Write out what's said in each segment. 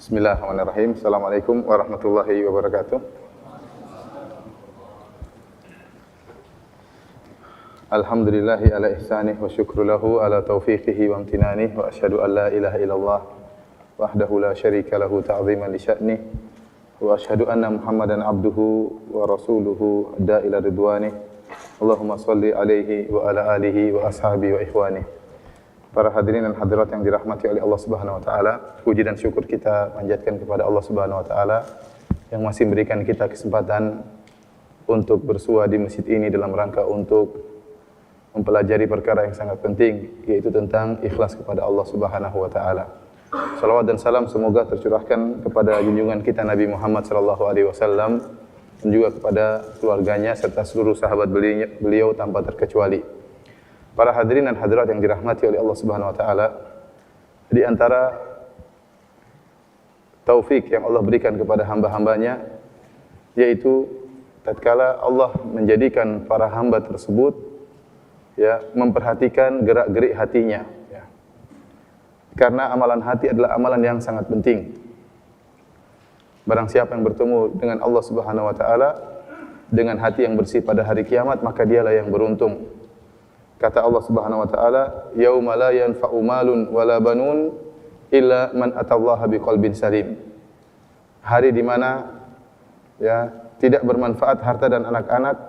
Bismillahirrahmanirrahim. Assalamualaikum warahmatullahi wabarakatuh. Alhamdulillahi ala ihsanih wa syukru lahu ala taufiqihi wa amtinanih wa asyhadu an la ilaha illallah wahdahu la syarika lahu ta'ziman li sya'nih wa asyhadu anna Muhammadan abduhu wa rasuluhu da ila ridwanih. Allahumma shalli alaihi wa ala alihi wa ashabihi wa ikhwanih. Para hadirin dan hadirat yang dirahmati oleh Allah Subhanahu wa taala, puji dan syukur kita panjatkan kepada Allah Subhanahu wa taala yang masih memberikan kita kesempatan untuk bersua di masjid ini dalam rangka untuk mempelajari perkara yang sangat penting, yaitu tentang ikhlas kepada Allah Subhanahu wa taala. Salawat dan salam semoga tercurahkan kepada junjungan kita Nabi Muhammad sallallahu alaihi wasallam dan juga kepada keluarganya serta seluruh sahabat beliau tanpa terkecuali. Para hadirin dan hadirat yang dirahmati oleh Allah Subhanahu wa taala, di antara taufik yang Allah berikan kepada hamba-hambanya, yaitu tatkala Allah menjadikan para hamba tersebut memperhatikan gerak-gerik hatinya, karena amalan hati adalah amalan yang sangat penting. Barang siapa yang bertemu dengan Allah Subhanahu wa taala dengan hati yang bersih pada hari kiamat, maka dialah yang beruntung. Kata Allah Subhanahu wa taala, "Yauma la yanfa'u malun wala banun illa man atallaha biqalbin salim." Hari di mana tidak bermanfaat harta dan anak-anak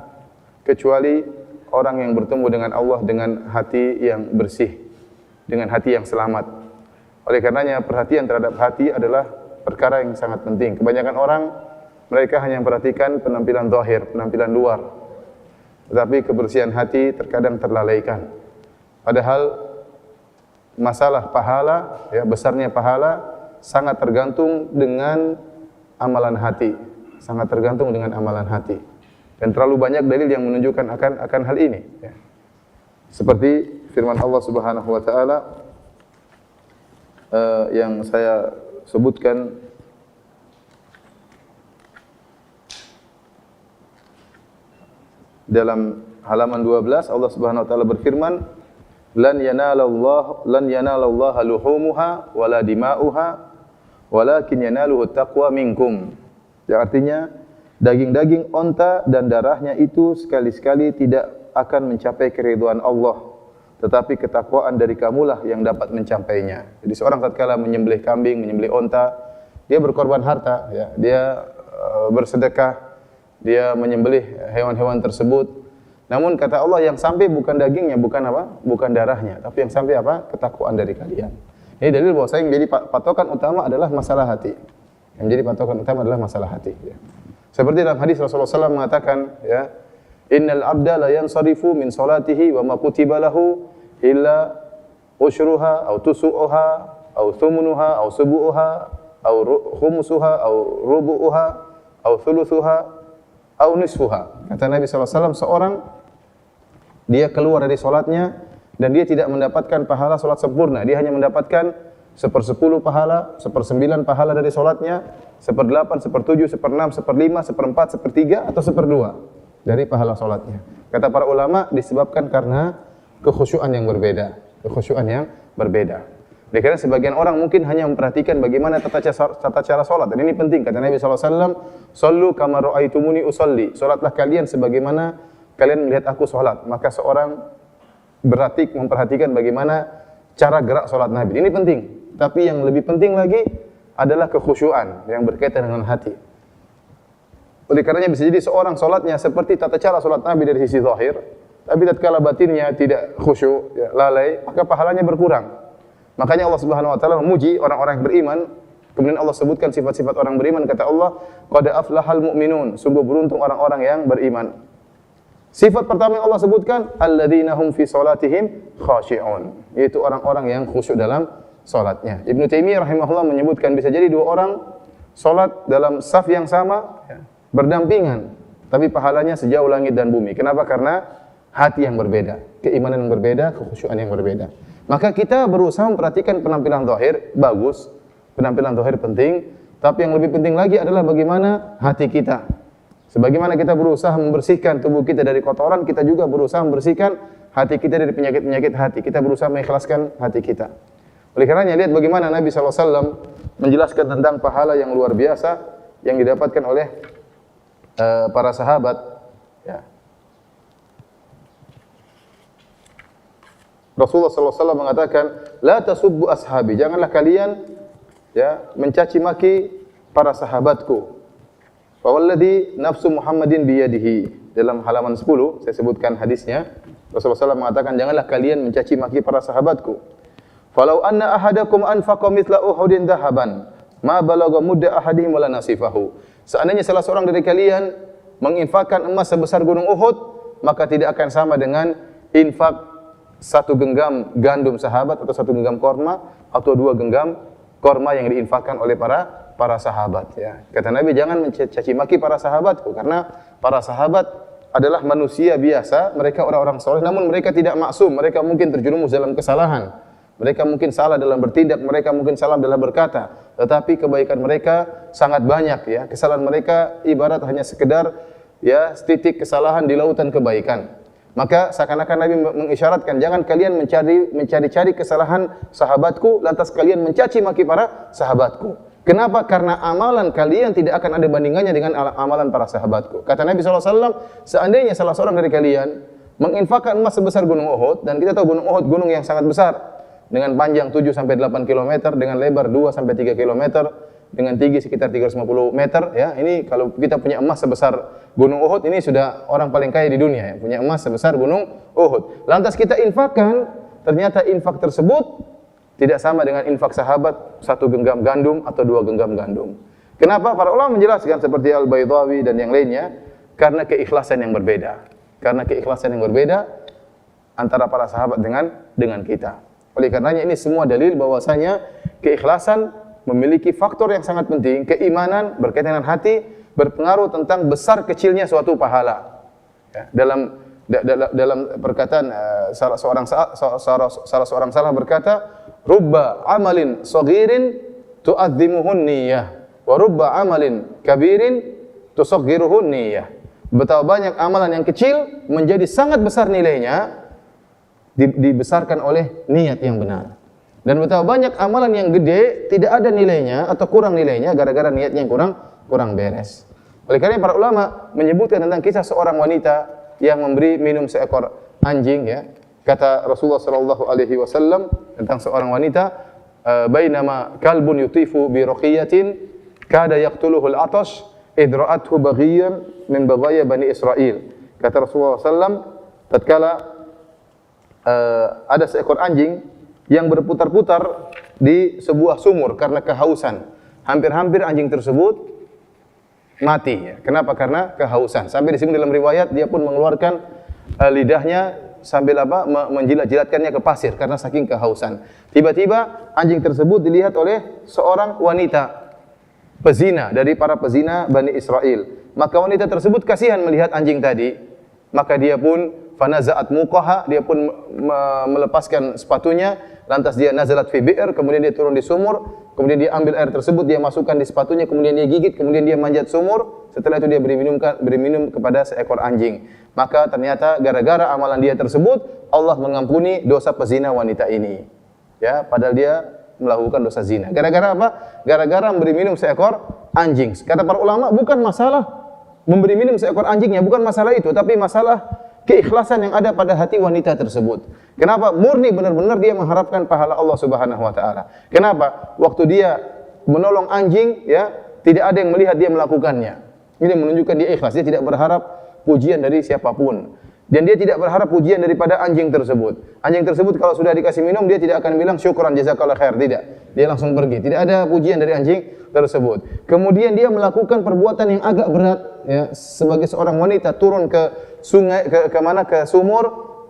kecuali orang yang bertemu dengan Allah dengan hati yang bersih, dengan hati yang selamat. Oleh karenanya perhatian terhadap hati adalah perkara yang sangat penting. Kebanyakan orang mereka hanya memperhatikan penampilan zahir, penampilan luar. Tetapi kebersihan hati terkadang terlalaikan. Padahal masalah pahala, besarnya pahala sangat tergantung dengan amalan hati. Sangat tergantung dengan amalan hati. Dan terlalu banyak dalil yang menunjukkan akan hal ini. Seperti firman Allah Subhanahu wa taala yang saya sebutkan dalam halaman 12, Allah Subhanahu wa taala berfirman, "Lan yanalallaha luhumuha wala dima'uha, walakin yanaluhu taqwa minkum." Yang artinya daging-daging onta dan darahnya itu sekali-sekali tidak akan mencapai keridhaan Allah, tetapi ketakwaan dari kamulah yang dapat mencapainya. Jadi seorang tatkala menyembelih kambing, menyembelih onta, dia berkorban harta, dia bersedekah, dia menyembelih hewan-hewan tersebut. Namun kata Allah yang sampai bukan dagingnya, bukan darahnya, tapi yang sampai ketakwaan dari kalian. Ini dalil bahwa yang menjadi patokan utama adalah masalah hati. Yang menjadi patokan utama adalah masalah hati. Seperti dalam hadis Rasulullah SAW mengatakan, "Innal abda la yansarifu min salatihi wa ma kutiba lahu illa ushruha aw tusu'uha aw thumunuha aw subu'uha aw khumusuha aw rubu'uha aw thuluthuha au nisfuha." Kata Nabi SAW, seorang dia keluar dari solatnya dan dia tidak mendapatkan pahala solat sempurna. Dia hanya mendapatkan 1/10 pahala, 1/9 pahala dari solatnya, 1/8, 1/7, 1/6, 1/5, 1/4, 1/3 atau 1/2 dari pahala solatnya. Kata para ulama disebabkan karena kekhusyuan yang berbeda. Kekhusyuan yang berbeda. Karena sebagian orang mungkin hanya memperhatikan bagaimana tata cara solat. Dan ini penting, kata Nabi SAW, "Sallu kama ra'aitumuni usalli." Solatlah kalian sebagaimana kalian melihat aku solat. Maka seorang memperhatikan bagaimana cara gerak solat Nabi. Ini penting. Tapi yang lebih penting lagi adalah kekhusyuan yang berkaitan dengan hati. Oleh karenanya bisa jadi seorang solatnya seperti tata cara solat Nabi dari sisi zahir, tapi tatkala batinnya tidak khusyuk, lalai, maka pahalanya berkurang. Makanya Allah Subhanahu wa taala memuji orang-orang yang beriman. Kemudian Allah sebutkan sifat-sifat orang beriman, kata Allah, "Qad aflahal mu'minun." Sungguh beruntung orang-orang yang beriman. Sifat pertama yang Allah sebutkan, "Alladzina hum fi shalatihim khashi'un." Yaitu orang-orang yang khusyuk dalam salatnya. Ibnu Taimiyah rahimahullah menyebutkan bisa jadi dua orang salat dalam saf yang sama, berdampingan, tapi pahalanya sejauh langit dan bumi. Kenapa? Karena hati yang berbeda, keimanan yang berbeda, kekhusyuan yang berbeda. Maka kita berusaha memperhatikan penampilan zahir, bagus. Penampilan zahir penting, tapi yang lebih penting lagi adalah bagaimana hati kita. Sebagaimana kita berusaha membersihkan tubuh kita dari kotoran, kita juga berusaha membersihkan hati kita dari penyakit-penyakit hati. Kita berusaha mengikhlaskan hati kita. Oleh karenanya lihat bagaimana Nabi SAW menjelaskan tentang pahala yang luar biasa yang didapatkan oleh para sahabat. Ya. Rasulullah SAW mengatakan, la tasubbu ashabi, janganlah kalian mencaci maki para sahabatku. Fawalladhi nafsu Muhammadin biyadihi. Dalam halaman 10 saya sebutkan hadisnya. Rasulullah SAW mengatakan, janganlah kalian mencaci maki para sahabatku. Falau anna ahadakum anfaqa mithla Uhudin dhahaban, ma balagha mudda ahadihim wala nasifahu. Seandainya salah seorang dari kalian menginfakkan emas sebesar gunung Uhud, maka tidak akan sama dengan infak satu genggam gandum sahabat atau satu genggam korma atau dua genggam korma yang diinfakkan oleh para sahabat. Ya. Kata Nabi, jangan mencaci maki para sahabatku, karena para sahabat adalah manusia biasa, mereka orang-orang saleh, namun mereka tidak maksum, mereka mungkin terjerumus dalam kesalahan. Mereka mungkin salah dalam bertindak, mereka mungkin salah dalam berkata, tetapi kebaikan mereka sangat banyak ya. Kesalahan mereka ibarat hanya sekedar setitik kesalahan di lautan kebaikan. Maka seakan-akan Nabi mengisyaratkan, jangan kalian mencari-cari kesalahan sahabatku lantas kalian mencaci maki para sahabatku. Kenapa? Karena amalan kalian tidak akan ada bandingannya dengan amalan para sahabatku. Kata Nabi SAW, seandainya salah seorang dari kalian menginfakkan emas sebesar gunung Uhud, dan kita tahu gunung Uhud gunung yang sangat besar, dengan panjang 7 sampai 8 km, dengan lebar 2 sampai 3 km, dengan tinggi sekitar 350 meter ya. Ini kalau kita punya emas sebesar gunung Uhud, ini sudah orang paling kaya di dunia ya, punya emas sebesar gunung Uhud. Lantas kita infakkan, ternyata infak tersebut tidak sama dengan infak sahabat satu genggam gandum atau dua genggam gandum. Kenapa? Para ulama menjelaskan seperti Al-Baydawi dan yang lainnya, karena keikhlasan yang berbeda. Karena keikhlasan yang berbeda antara para sahabat dengan kita. Oleh karenanya ini semua dalil bahwasanya keikhlasan memiliki faktor yang sangat penting. Keimanan berkaitan dengan hati berpengaruh tentang besar kecilnya suatu pahala. Ya, dalam perkataan salah seorang salaf berkata, rubba amalin saghirin tu'azzimuhun niyyah wa rubba amalin kabirin tusaghiruhun niyyah. Betapa banyak amalan yang kecil menjadi sangat besar nilainya dibesarkan oleh niat yang benar. Dan betapa banyak amalan yang gede tidak ada nilainya atau kurang nilainya gara-gara niatnya yang kurang beres. Oleh karena para ulama menyebutkan tentang kisah seorang wanita yang memberi minum seekor anjing ya. Kata Rasulullah sallallahu alaihi wasallam tentang seorang wanita, bainama kalbun yutifu bi raqiyatin kada yaqtuluhu al-atash idra'athu baghiyan min baghaya bani Israil. Kata Rasulullah sallam, tatkala ada seekor anjing yang berputar-putar di sebuah sumur karena kehausan. Hampir-hampir anjing tersebut mati. Ya. Kenapa? Karena kehausan. Sampai disebut dalam riwayat dia pun mengeluarkan lidahnya sambil menjilat-jilatkannya ke pasir karena saking kehausan. Tiba-tiba anjing tersebut dilihat oleh seorang wanita pezina dari para pezina Bani Israel. Maka wanita tersebut kasihan melihat anjing tadi. Maka dia pun fanaza'at muqaha, dia pun melepaskan sepatunya, lantas dia nazalat fi bi'r, kemudian dia turun di sumur, kemudian dia ambil air tersebut, dia masukkan di sepatunya, kemudian dia gigit, kemudian dia manjat sumur, setelah itu dia beri minum kepada seekor anjing. Maka ternyata gara-gara amalan dia tersebut, Allah mengampuni dosa pezina wanita ini. Ya, padahal dia melakukan dosa zina. Gara-gara apa? Gara-gara memberi minum seekor anjing. Kata para ulama, bukan masalah memberi minum seekor anjingnya, bukan masalah itu, tapi masalah keikhlasan yang ada pada hati wanita tersebut. Kenapa? Murni benar-benar dia mengharapkan pahala Allah Subhanahu wa taala. Kenapa? Waktu dia menolong anjing ya, tidak ada yang melihat dia melakukannya. Ini menunjukkan dia ikhlas, dia tidak berharap pujian dari siapapun. Dan dia tidak berharap pujian daripada anjing tersebut. Anjing tersebut kalau sudah dikasih minum, dia tidak akan bilang syukran jazakallah khair, tidak. Dia langsung pergi. Tidak ada pujian dari anjing tersebut. Kemudian dia melakukan perbuatan yang agak berat ya, sebagai seorang wanita turun ke sungai ke sumur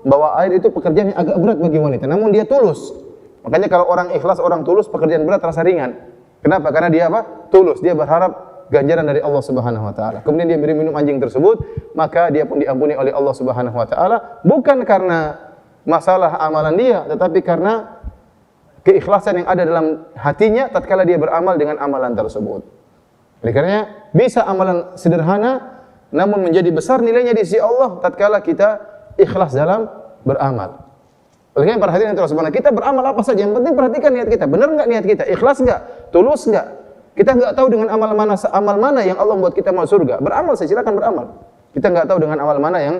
bawa air, itu pekerjaan yang agak berat bagi wanita. Namun dia tulus. Makanya kalau orang ikhlas, orang tulus, pekerjaan berat terasa ringan. Kenapa? Karena dia apa? Tulus. Dia berharap ganjaran dari Allah Subhanahu wa taala. Kemudian dia beri minum anjing tersebut, maka dia pun diampuni oleh Allah Subhanahu wa taala, bukan karena masalah amalan dia, tetapi karena keikhlasan yang ada dalam hatinya tatkala dia beramal dengan amalan tersebut. Oleh karenanya bisa amalan sederhana namun menjadi besar nilainya di sisi Allah tatkala kita ikhlas dalam beramal. Oleh karena para hadirin yang terhormat, kita beramal apa saja, yang penting perhatikan niat kita. Benar enggak niat kita? Ikhlas enggak? Tulus enggak? Kita enggak tahu dengan amal mana yang Allah membuat kita masuk surga. Beramal saja, silakan beramal. Kita enggak tahu dengan amal mana yang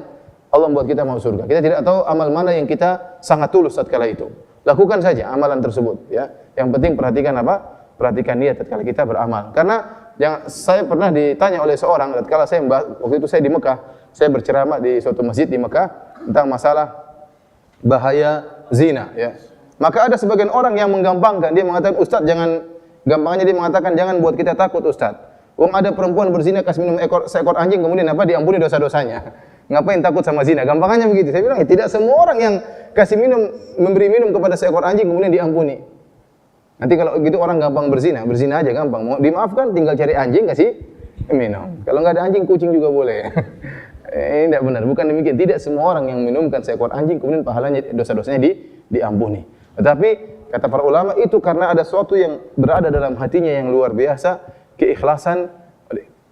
Allah membuat kita masuk surga. Kita tidak tahu amal mana yang kita sangat tulus tatkala itu. Lakukan saja amalan tersebut, ya. Yang penting perhatikan apa? Perhatikan niat tatkala kita beramal. Karena saya pernah ditanya oleh seorang tatkala saya waktu itu saya di Mekah, saya berceramah di suatu masjid di Mekah tentang masalah bahaya zina, ya. Maka ada sebagian orang yang menggampangkan, dia mengatakan, "Ustaz, gampangnya dia mengatakan jangan buat kita takut, Ustaz. Wong ada perempuan berzina kasih minum seekor anjing kemudian apa diampuni dosa-dosanya. Ngapain takut sama zina?" Gampangnya begitu. Saya bilang, tidak semua orang yang kasih memberi minum kepada seekor anjing kemudian diampuni. Nanti kalau gitu orang gampang berzina aja gampang. Mau dimaafkan tinggal cari anjing kasih minum. Kalau enggak ada anjing, kucing juga boleh. Ini tidak benar, bukan demikian. Tidak semua orang yang minumkan seekor anjing kemudian pahalanya dosa-dosanya diampuni. Tetapi kata para ulama itu karena ada sesuatu yang berada dalam hatinya yang luar biasa, keikhlasan.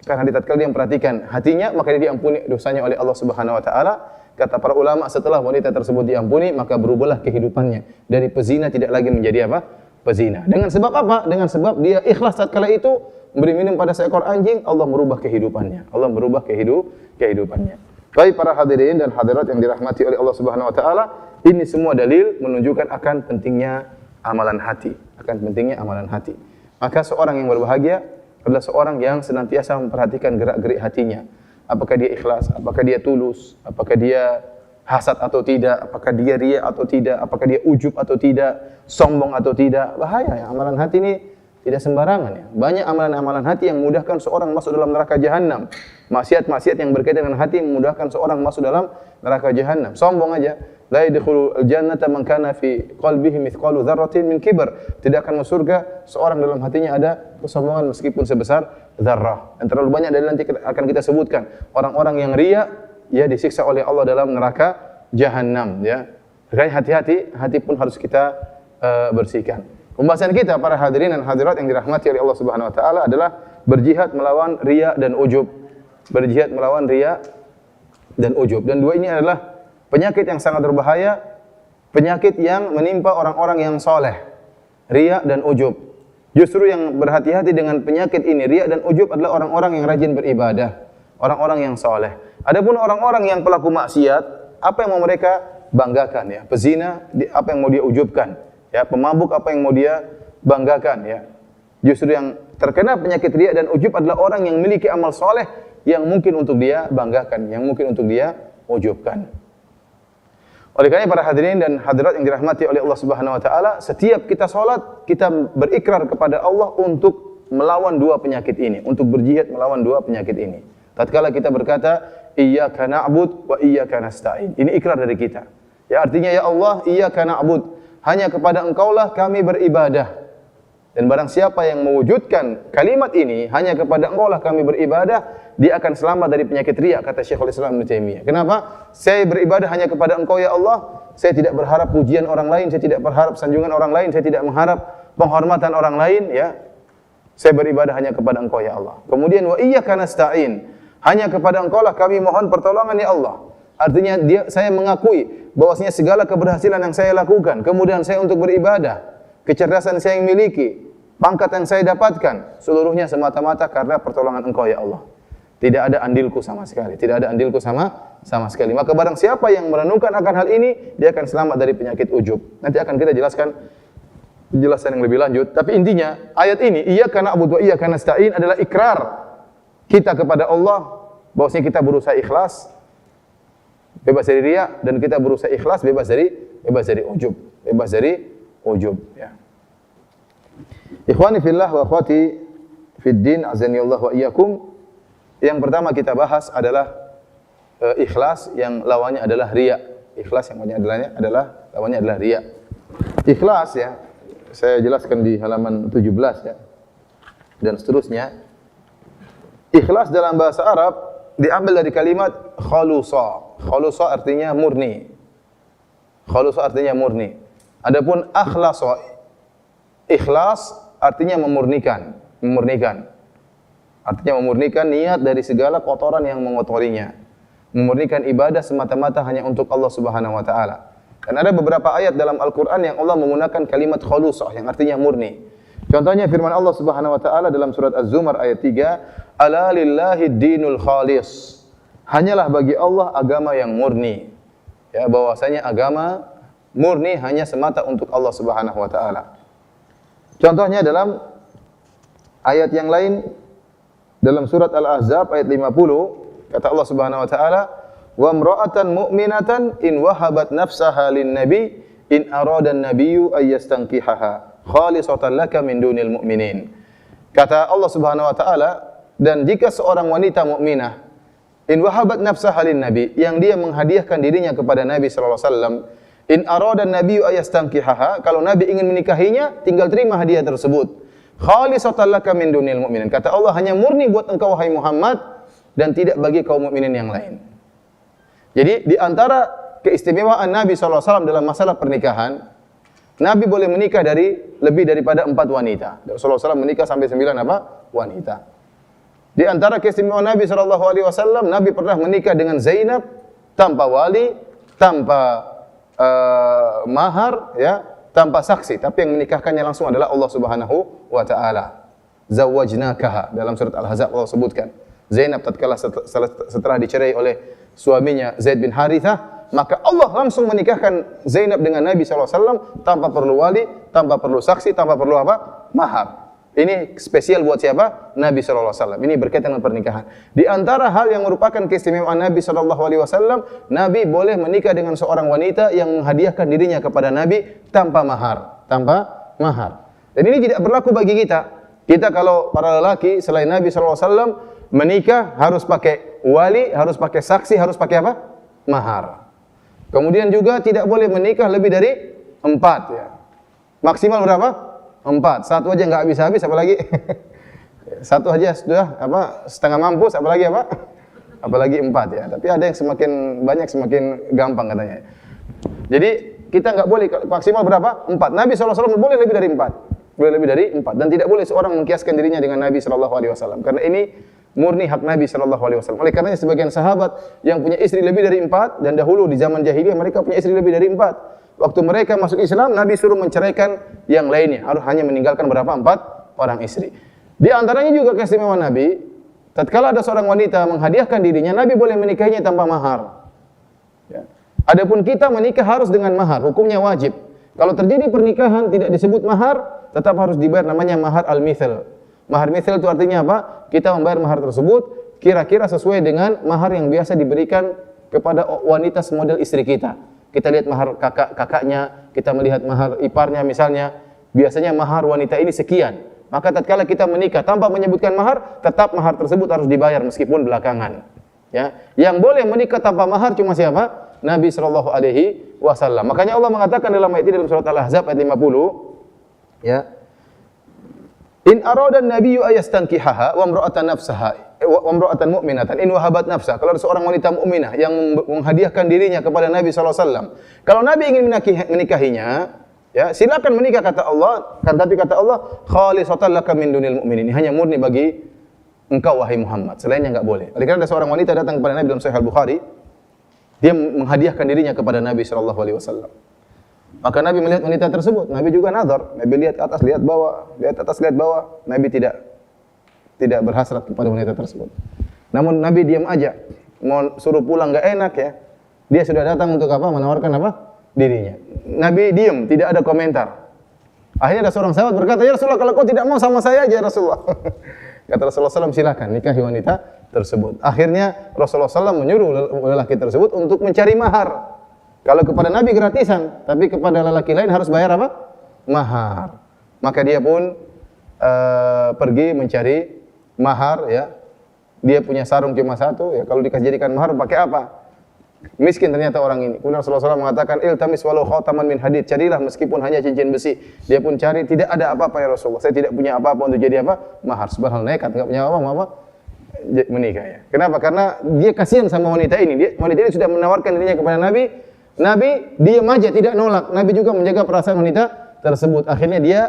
Karena tatkala dia memperhatikan hatinya, maka dia diampuni dosanya oleh Allah Subhanahu wa taala. Kata para ulama, setelah wanita tersebut diampuni, maka berubahlah kehidupannya. Dari pezina tidak lagi menjadi apa? Pezina. Dengan sebab apa? Dengan sebab dia ikhlas tatkala itu memberi minum pada seekor anjing, Allah merubah kehidupannya. Allah merubah kehidupannya. Baik para hadirin dan hadirat yang dirahmati oleh Allah Subhanahu wa taala, ini semua dalil menunjukkan akan pentingnya amalan hati, Maka seorang yang berbahagia adalah seorang yang senantiasa memperhatikan gerak-gerik hatinya. Apakah dia ikhlas, apakah dia tulus, apakah dia hasad atau tidak, apakah dia riya atau tidak, apakah dia ujub atau tidak, sombong atau tidak. Bahaya ya, amalan hati ini tidak sembarangan ya. Banyak amalan-amalan hati yang memudahkan seorang masuk dalam neraka jahanam. Maksiat-maksiat yang berkaitan dengan hati memudahkan seorang masuk dalam neraka jahanam. Sombong aja. La yadkhulul jannata man kana fi qalbihi mithqalu dzarratin min kibr. Tidak akan masuk surga seorang dalam hatinya ada kesombongan meskipun sebesar dzarrah. Dan terlalu banyak dalil nanti akan kita sebutkan. Orang-orang yang riya ya disiksa oleh Allah dalam neraka jahanam ya. Makanya hati-hati, hati pun harus kita bersihkan. Pembahasan kita para hadirin dan hadirat yang dirahmati oleh Allah Subhanahu wa taala adalah berjihad melawan riya dan ujub. Berjihad melawan riya dan ujub. Dan dua ini adalah penyakit yang sangat berbahaya, penyakit yang menimpa orang-orang yang soleh. Riya dan ujub. Justru yang berhati-hati dengan penyakit ini, riya dan ujub adalah orang-orang yang rajin beribadah, orang-orang yang soleh. Adapun orang-orang yang pelaku maksiat, apa yang mau mereka banggakan ya? Pezina, apa yang mau dia ujubkan? Ya, pemabuk apa yang mau dia banggakan ya. Justru yang terkena penyakit riya dan ujub adalah orang yang memiliki amal soleh yang mungkin untuk dia banggakan, yang mungkin untuk dia ujubkan. Oleh karena para hadirin dan hadirat yang dirahmati oleh Allah Subhanahu wa taala, setiap kita salat, kita berikrar kepada Allah untuk melawan dua penyakit ini, untuk berjihad melawan dua penyakit ini. Tatkala kita berkata, iyyaka na'bud wa iyyaka nasta'in. Ini ikrar dari kita. Ya artinya ya Allah, iyyaka na'bud. Hanya kepada Engkaulah kami beribadah. Dan barang siapa yang mewujudkan kalimat ini, hanya kepada Engkaulah kami beribadah, dia akan selamat dari penyakit riya, kata Syekhul Islam Ibnu Taimiyah. Kenapa? Saya beribadah hanya kepada Engkau ya Allah. Saya tidak berharap pujian orang lain, saya tidak berharap sanjungan orang lain, saya tidak mengharap penghormatan orang lain ya. Saya beribadah hanya kepada Engkau ya Allah. Kemudian wa iyyaka nasta'in. Hanya kepada Engkaulah kami mohon pertolongan ya Allah. Artinya saya mengakui bahwasanya segala keberhasilan yang saya lakukan, kemudian saya untuk beribadah, kecerdasan saya yang miliki, pangkat yang saya dapatkan, seluruhnya semata-mata karena pertolongan Engkau ya Allah. Tidak ada andilku sama sekali, tidak ada andilku sama sekali. Maka barang siapa yang merenungkan akan hal ini, dia akan selamat dari penyakit ujub. Nanti akan kita jelaskan penjelasan yang lebih lanjut. Tapi intinya ayat ini, iyyaka na'budu wa iyyaka nasta'in adalah ikrar kita kepada Allah bahwasanya kita berusaha ikhlas, bebas dari riya, dan kita berusaha ikhlas bebas dari ujub ya. Ikhwani fillah wa akhwati fid din azani Allah wa iyyakum. Yang pertama kita bahas adalah ikhlas yang lawannya adalah riya. Ikhlas yang lawannya adalah riya. Ikhlas ya, saya jelaskan di halaman 17 ya. Dan seterusnya. Ikhlas dalam bahasa Arab diambil dari kalimat khalusa. Khalusa artinya murni. Adapun akhlasa, ikhlas artinya memurnikan. Artinya memurnikan niat dari segala kotoran yang mengotorinya. Memurnikan ibadah semata-mata hanya untuk Allah Subhanahu wa taala. Dan ada beberapa ayat dalam Al-Qur'an yang Allah menggunakan kalimat khalusah yang artinya murni. Contohnya firman Allah Subhanahu wa taala dalam surat Az-Zumar ayat 3, "Ala lillahi dinul khalis." Hanyalah bagi Allah agama yang murni. Ya, bahwasanya agama murni hanya semata untuk Allah Subhanahu wa taala. Contohnya dalam ayat yang lain dalam surat Al-Ahzab ayat 50, kata Allah Subhanahu wa taala, "Wa imra'atan mu'minatan in wahabat nafsaha lin-nabi in arada an-nabiyyu ay yastankihaha khalisatan laka min dunil mu'minin." Kata Allah Subhanahu wa taala, dan jika seorang wanita mukminah in wahabat nafsaha lin-nabi, yang dia menghadiahkan dirinya kepada Nabi sallallahu alaihi wasallam, in arada an-nabiyyu ay yastankihaha, kalau Nabi ingin menikahinya, tinggal terima hadiah tersebut. Khalisatan laka min dunil mu'minin. Kata Allah, hanya murni buat engkau wahai Muhammad dan tidak bagi kaum mukminin yang lain. Jadi di antara keistimewaan Nabi SAW dalam masalah pernikahan, Nabi boleh menikah dari lebih daripada 4 wanita. Rasulullah SAW menikah sampai 9 wanita. Di antara keistimewaan Nabi SAW, Nabi pernah menikah dengan Zainab tanpa wali, tanpa mahar, ya, tanpa saksi, tapi yang menikahkannya langsung adalah Allah Subhanahu wa taala. Zawwajnakaha, dalam surat Al-Ahzab Allah sebutkan. Zainab tatkala setelah dicerai oleh suaminya Zaid bin Harithah, maka Allah langsung menikahkan Zainab dengan Nabi SAW tanpa perlu wali, tanpa perlu saksi, tanpa perlu mahar. Ini spesial buat siapa? Nabi SAW. Ini berkaitan dengan pernikahan. Di antara hal yang merupakan keistimewaan Nabi SAW, Nabi boleh menikah dengan seorang wanita yang menghadiahkan dirinya kepada Nabi tanpa mahar. Tanpa mahar. Dan ini tidak berlaku bagi kita. Kita kalau para lelaki selain Nabi SAW menikah harus pakai wali, harus pakai saksi, harus pakai apa? Mahar. Kemudian juga tidak boleh menikah lebih dari 4. Ya. Maksimal berapa? 4. Satu aja nggak habis-habis, apalagi satu aja sudah setengah mampus, apalagi apalagi 4 ya. Tapi ada yang semakin banyak semakin gampang katanya. Jadi kita nggak boleh, maksimal berapa? 4. Nabi SAW boleh lebih dari 4. Boleh lebih dari 4. Dan tidak boleh seorang mengkiaskan dirinya dengan Nabi SAW. Karena ini murni hak Nabi SAW. Oleh karenanya sebagian sahabat yang punya istri lebih dari 4, dan dahulu di zaman jahiliyah mereka punya istri lebih dari 4. Waktu mereka masuk Islam, Nabi suruh menceraikan yang lainnya. Harus hanya meninggalkan berapa? 4 orang istri. Di antaranya juga keistimewaan Nabi, tatkala ada seorang wanita menghadiahkan dirinya, Nabi boleh menikahinya tanpa mahar. Ya. Adapun kita menikah harus dengan mahar, hukumnya wajib. Kalau terjadi pernikahan tidak disebut mahar, tetap harus dibayar, namanya mahar al-mithal. Mahar mithal itu artinya apa? Kita membayar mahar tersebut kira-kira sesuai dengan mahar yang biasa diberikan kepada wanita semodel istri kita. Kita lihat mahar kakaknya, kita melihat mahar iparnya misalnya. Biasanya mahar wanita ini sekian. Maka tatkala kita menikah tanpa menyebutkan mahar, tetap mahar tersebut harus dibayar meskipun belakangan. Ya, yang boleh menikah tanpa mahar cuma siapa? Nabi sallallahu alaihi wasallam. Makanya Allah mengatakan dalam ayat ini dalam surat Al-Ahzab ayat 50, ya. In arada an-nabiyyu ayastankihaha wa imra'atan nafsaha wa imra'atan mu'minatan in wahabat nafsaha. Kalau ada seorang wanita mukminah yang menghadiahkan dirinya kepada Nabi sallallahu alaihi wasallam, kalau Nabi ingin menikahinya, ya, silakan menikah kata Allah, tapi kata Allah, khalisatan laka min dunil mu'minin. Hanya murni bagi engkau wahai Muhammad, selainnya enggak boleh. Oleh karena ada seorang wanita datang kepada Nabi dalam Sahih Al-Bukhari, dia menghadiahkan dirinya kepada Nabi sallallahu alaihi wasallam. Maka Nabi melihat wanita tersebut, Nabi juga nazar, Nabi lihat atas, lihat bawah, lihat atas, lihat bawah. Nabi tidak berhasrat kepada wanita tersebut. Namun Nabi diam aja, mau suruh pulang enggak enak ya. Dia sudah datang untuk apa? Menawarkan apa? Dirinya. Nabi diam, tidak ada komentar. Akhirnya ada seorang sahabat berkata, "Ya Rasulullah, kalau kau tidak mau sama saya aja Rasulullah." Kata Rasulullah SAW, silakan nikahi wanita tersebut. Akhirnya Rasulullah SAW menyuruh lelaki tersebut untuk mencari mahar. Kalau kepada Nabi gratisan, tapi kepada lelaki lain harus bayar apa? Mahar. Maka dia pun pergi mencari mahar, ya. Dia punya sarung cuma satu, ya. Kalau dikasih mahar pakai apa? Miskin ternyata orang ini. Kemudian Rasulullah SAW mengatakan, iltamis walau khataman min hadid. Carilah meskipun hanya cincin besi. Dia pun cari, tidak ada apa-apa ya Rasulullah. Saya tidak punya apa-apa untuk jadi apa? Mahar. Subhanallah, nekat, enggak punya apa-apa. Menikah ya. Kenapa? Karena dia kasihan sama wanita ini. Wanita ini sudah menawarkan dirinya kepada Nabi. Nabi diam aja, tidak nolak. Nabi juga menjaga perasaan wanita tersebut. Akhirnya dia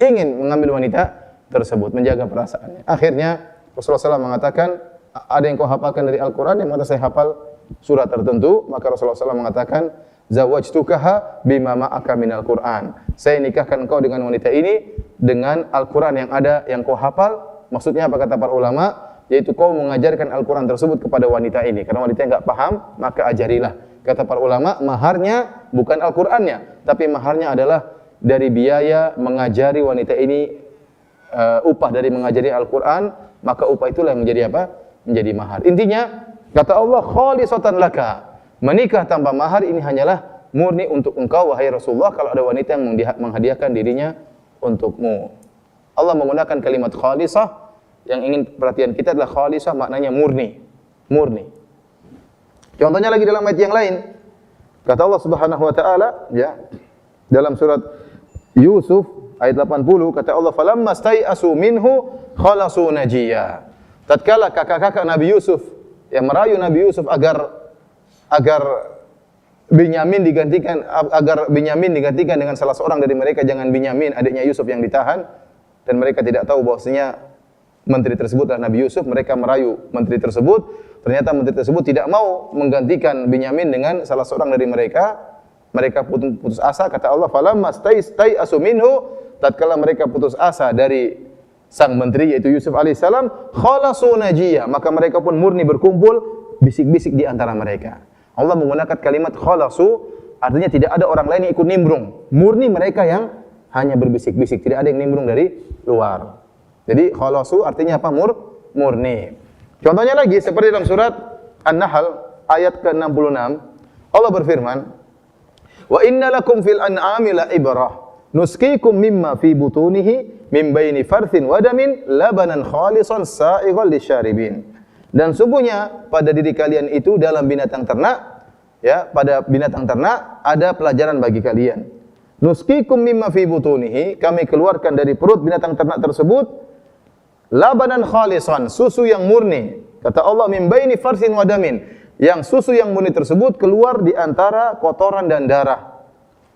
ingin mengambil wanita tersebut, menjaga perasaannya. Akhirnya Rasulullah SAW mengatakan, ada yang kau hafalkan dari Al-Quran, yang mana saya hafal surat tertentu. Maka Rasulullah SAW mengatakan, zawajtukaha bima ma'aka minal Qur'an. Saya nikahkan engkau dengan wanita ini dengan Al-Qur'an yang ada yang kau hafal. Maksudnya apa kata para ulama? Yaitu kau mengajarkan Al-Qur'an tersebut kepada wanita ini. Karena wanita yang enggak paham, maka ajarilah. Kata para ulama, maharnya bukan Al-Qur'annya, tapi maharnya adalah dari biaya mengajari wanita ini, upah dari mengajari Al-Qur'an, maka upah itulah yang menjadi apa? Menjadi mahar. Intinya, kata Allah, khalisatan laka. Menikah tanpa mahar ini hanyalah murni untuk engkau, wahai Rasulullah, kalau ada wanita yang menghadiahkan dirinya untukmu. Allah menggunakan kalimat khalisah, yang ingin perhatian kita adalah khalisah maknanya murni. Murni. Contohnya lagi dalam ayat yang lain. Kata Allah Subhanahu wa taala, ya, dalam surat Yusuf ayat 80, kata Allah, "Falamma stai'asu minhu khalasu najiyya." Tatkala kakak-kakak Nabi Yusuf yang merayu Nabi Yusuf agar Binyamin digantikan dengan salah seorang dari mereka, jangan Binyamin, adiknya Yusuf yang ditahan, dan mereka tidak tahu bahwasanya menteri tersebut adalah Nabi Yusuf. Mereka merayu menteri tersebut. Ternyata menteri tersebut tidak mau menggantikan Binyamin dengan salah seorang dari mereka. Mereka putus asa. Kata Allah, "Falamma stai'asu minhu." Tatkala mereka putus asa dari sang menteri yaitu Yusuf alaihissalam, khalasu najiyya, maka mereka pun murni berkumpul, bisik-bisik di antara mereka. Allah menggunakan kalimat khalasu, artinya tidak ada orang lain yang ikut nimbrung. Murni mereka yang hanya berbisik-bisik, tidak ada yang nimbrung dari luar. Jadi khalasu artinya apa? Murni. Contohnya lagi seperti dalam surat An-Nahl ayat ke-66, Allah berfirman, "Wa inna lakum fil an'ami la ibrah, nusqikum mimma fi butunihi min baini farthin wa damin labanan khalisan sa'igan lisyaribin." Dan sungguhnya pada diri kalian itu dalam binatang ternak, ya, pada binatang ternak ada pelajaran bagi kalian. Nusqikum mimma fi butunihi, kami keluarkan dari perut binatang ternak tersebut labanan khalisan, susu yang murni. Kata Allah, min baini farsin wa damin, yang susu yang murni tersebut keluar di antara kotoran dan darah.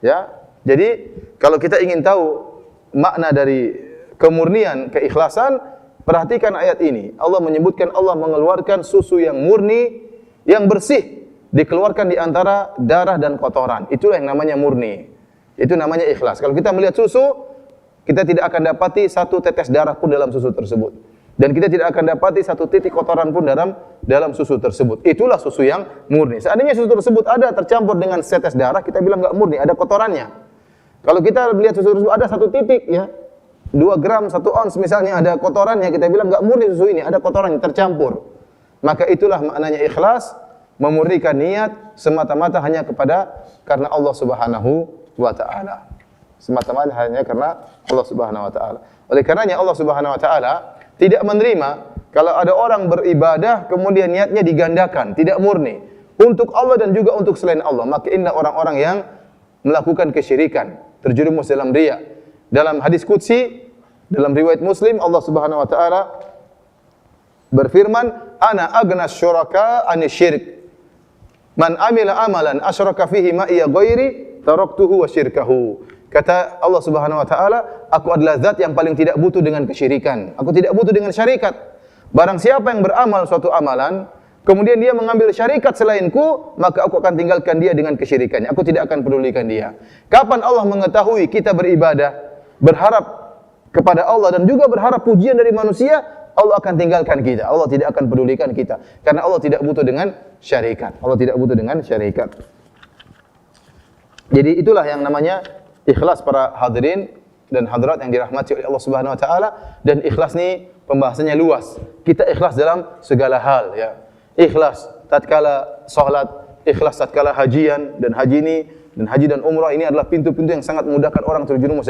Ya. Jadi, kalau kita ingin tahu makna dari kemurnian, keikhlasan, perhatikan ayat ini. Allah menyebutkan Allah mengeluarkan susu yang murni, yang bersih, dikeluarkan di antara darah dan kotoran. Itulah yang namanya murni. Itu namanya ikhlas. Kalau kita melihat susu, kita tidak akan dapati satu tetes darah pun dalam susu tersebut. Dan kita tidak akan dapati satu titik kotoran pun dalam susu tersebut. Itulah susu yang murni. Seandainya susu tersebut ada tercampur dengan setes darah, kita bilang enggak murni, ada kotorannya. Kalau kita melihat susu tersebut ada satu titik, ya, 2 gram, 1 ons misalnya ada kotorannya, kita bilang enggak murni susu ini, ada kotorannya tercampur. Maka itulah maknanya ikhlas, memurnikan niat semata-mata hanya karena Allah Subhanahu wa taala. Semata-mata hanya karena Allah Subhanahu wa taala. Oleh karenanya Allah Subhanahu wa taala tidak menerima kalau ada orang beribadah kemudian niatnya digandakan, tidak murni untuk Allah dan juga untuk selain Allah. Maka inna orang-orang yang melakukan kesyirikan, terjerumus dalam riya. Dalam hadis qudsi, dalam riwayat Muslim, Allah Subhanahu wa taala berfirman, "Ana agnas syuraka anisyirk. Man amila amalan asyraka fihi ma iya ghairi, taraktuhu wa syirkahu." Kata Allah Subhanahu wa taala, aku adalah zat yang paling tidak butuh dengan kesyirikan. Aku tidak butuh dengan syarikat. Barang siapa yang beramal suatu amalan, kemudian dia mengambil syarikat selainku, maka aku akan tinggalkan dia dengan kesyirikannya. Aku tidak akan pedulikan dia. Kapan Allah mengetahui kita beribadah, berharap kepada Allah dan juga berharap pujian dari manusia, Allah akan tinggalkan kita. Allah tidak akan pedulikan kita. Karena Allah tidak butuh dengan syarikat. Allah tidak butuh dengan syarikat. Jadi itulah yang namanya ikhlas para hadirin dan hadirat yang dirahmati oleh Allah Subhanahu wa taala. Dan ikhlas ni pembahasannya luas. Kita ikhlas dalam segala hal, ya. Ikhlas tatkala salat, ikhlas tatkala hajian, dan haji dan umrah ini adalah pintu-pintu yang sangat memudahkan orang terjerumus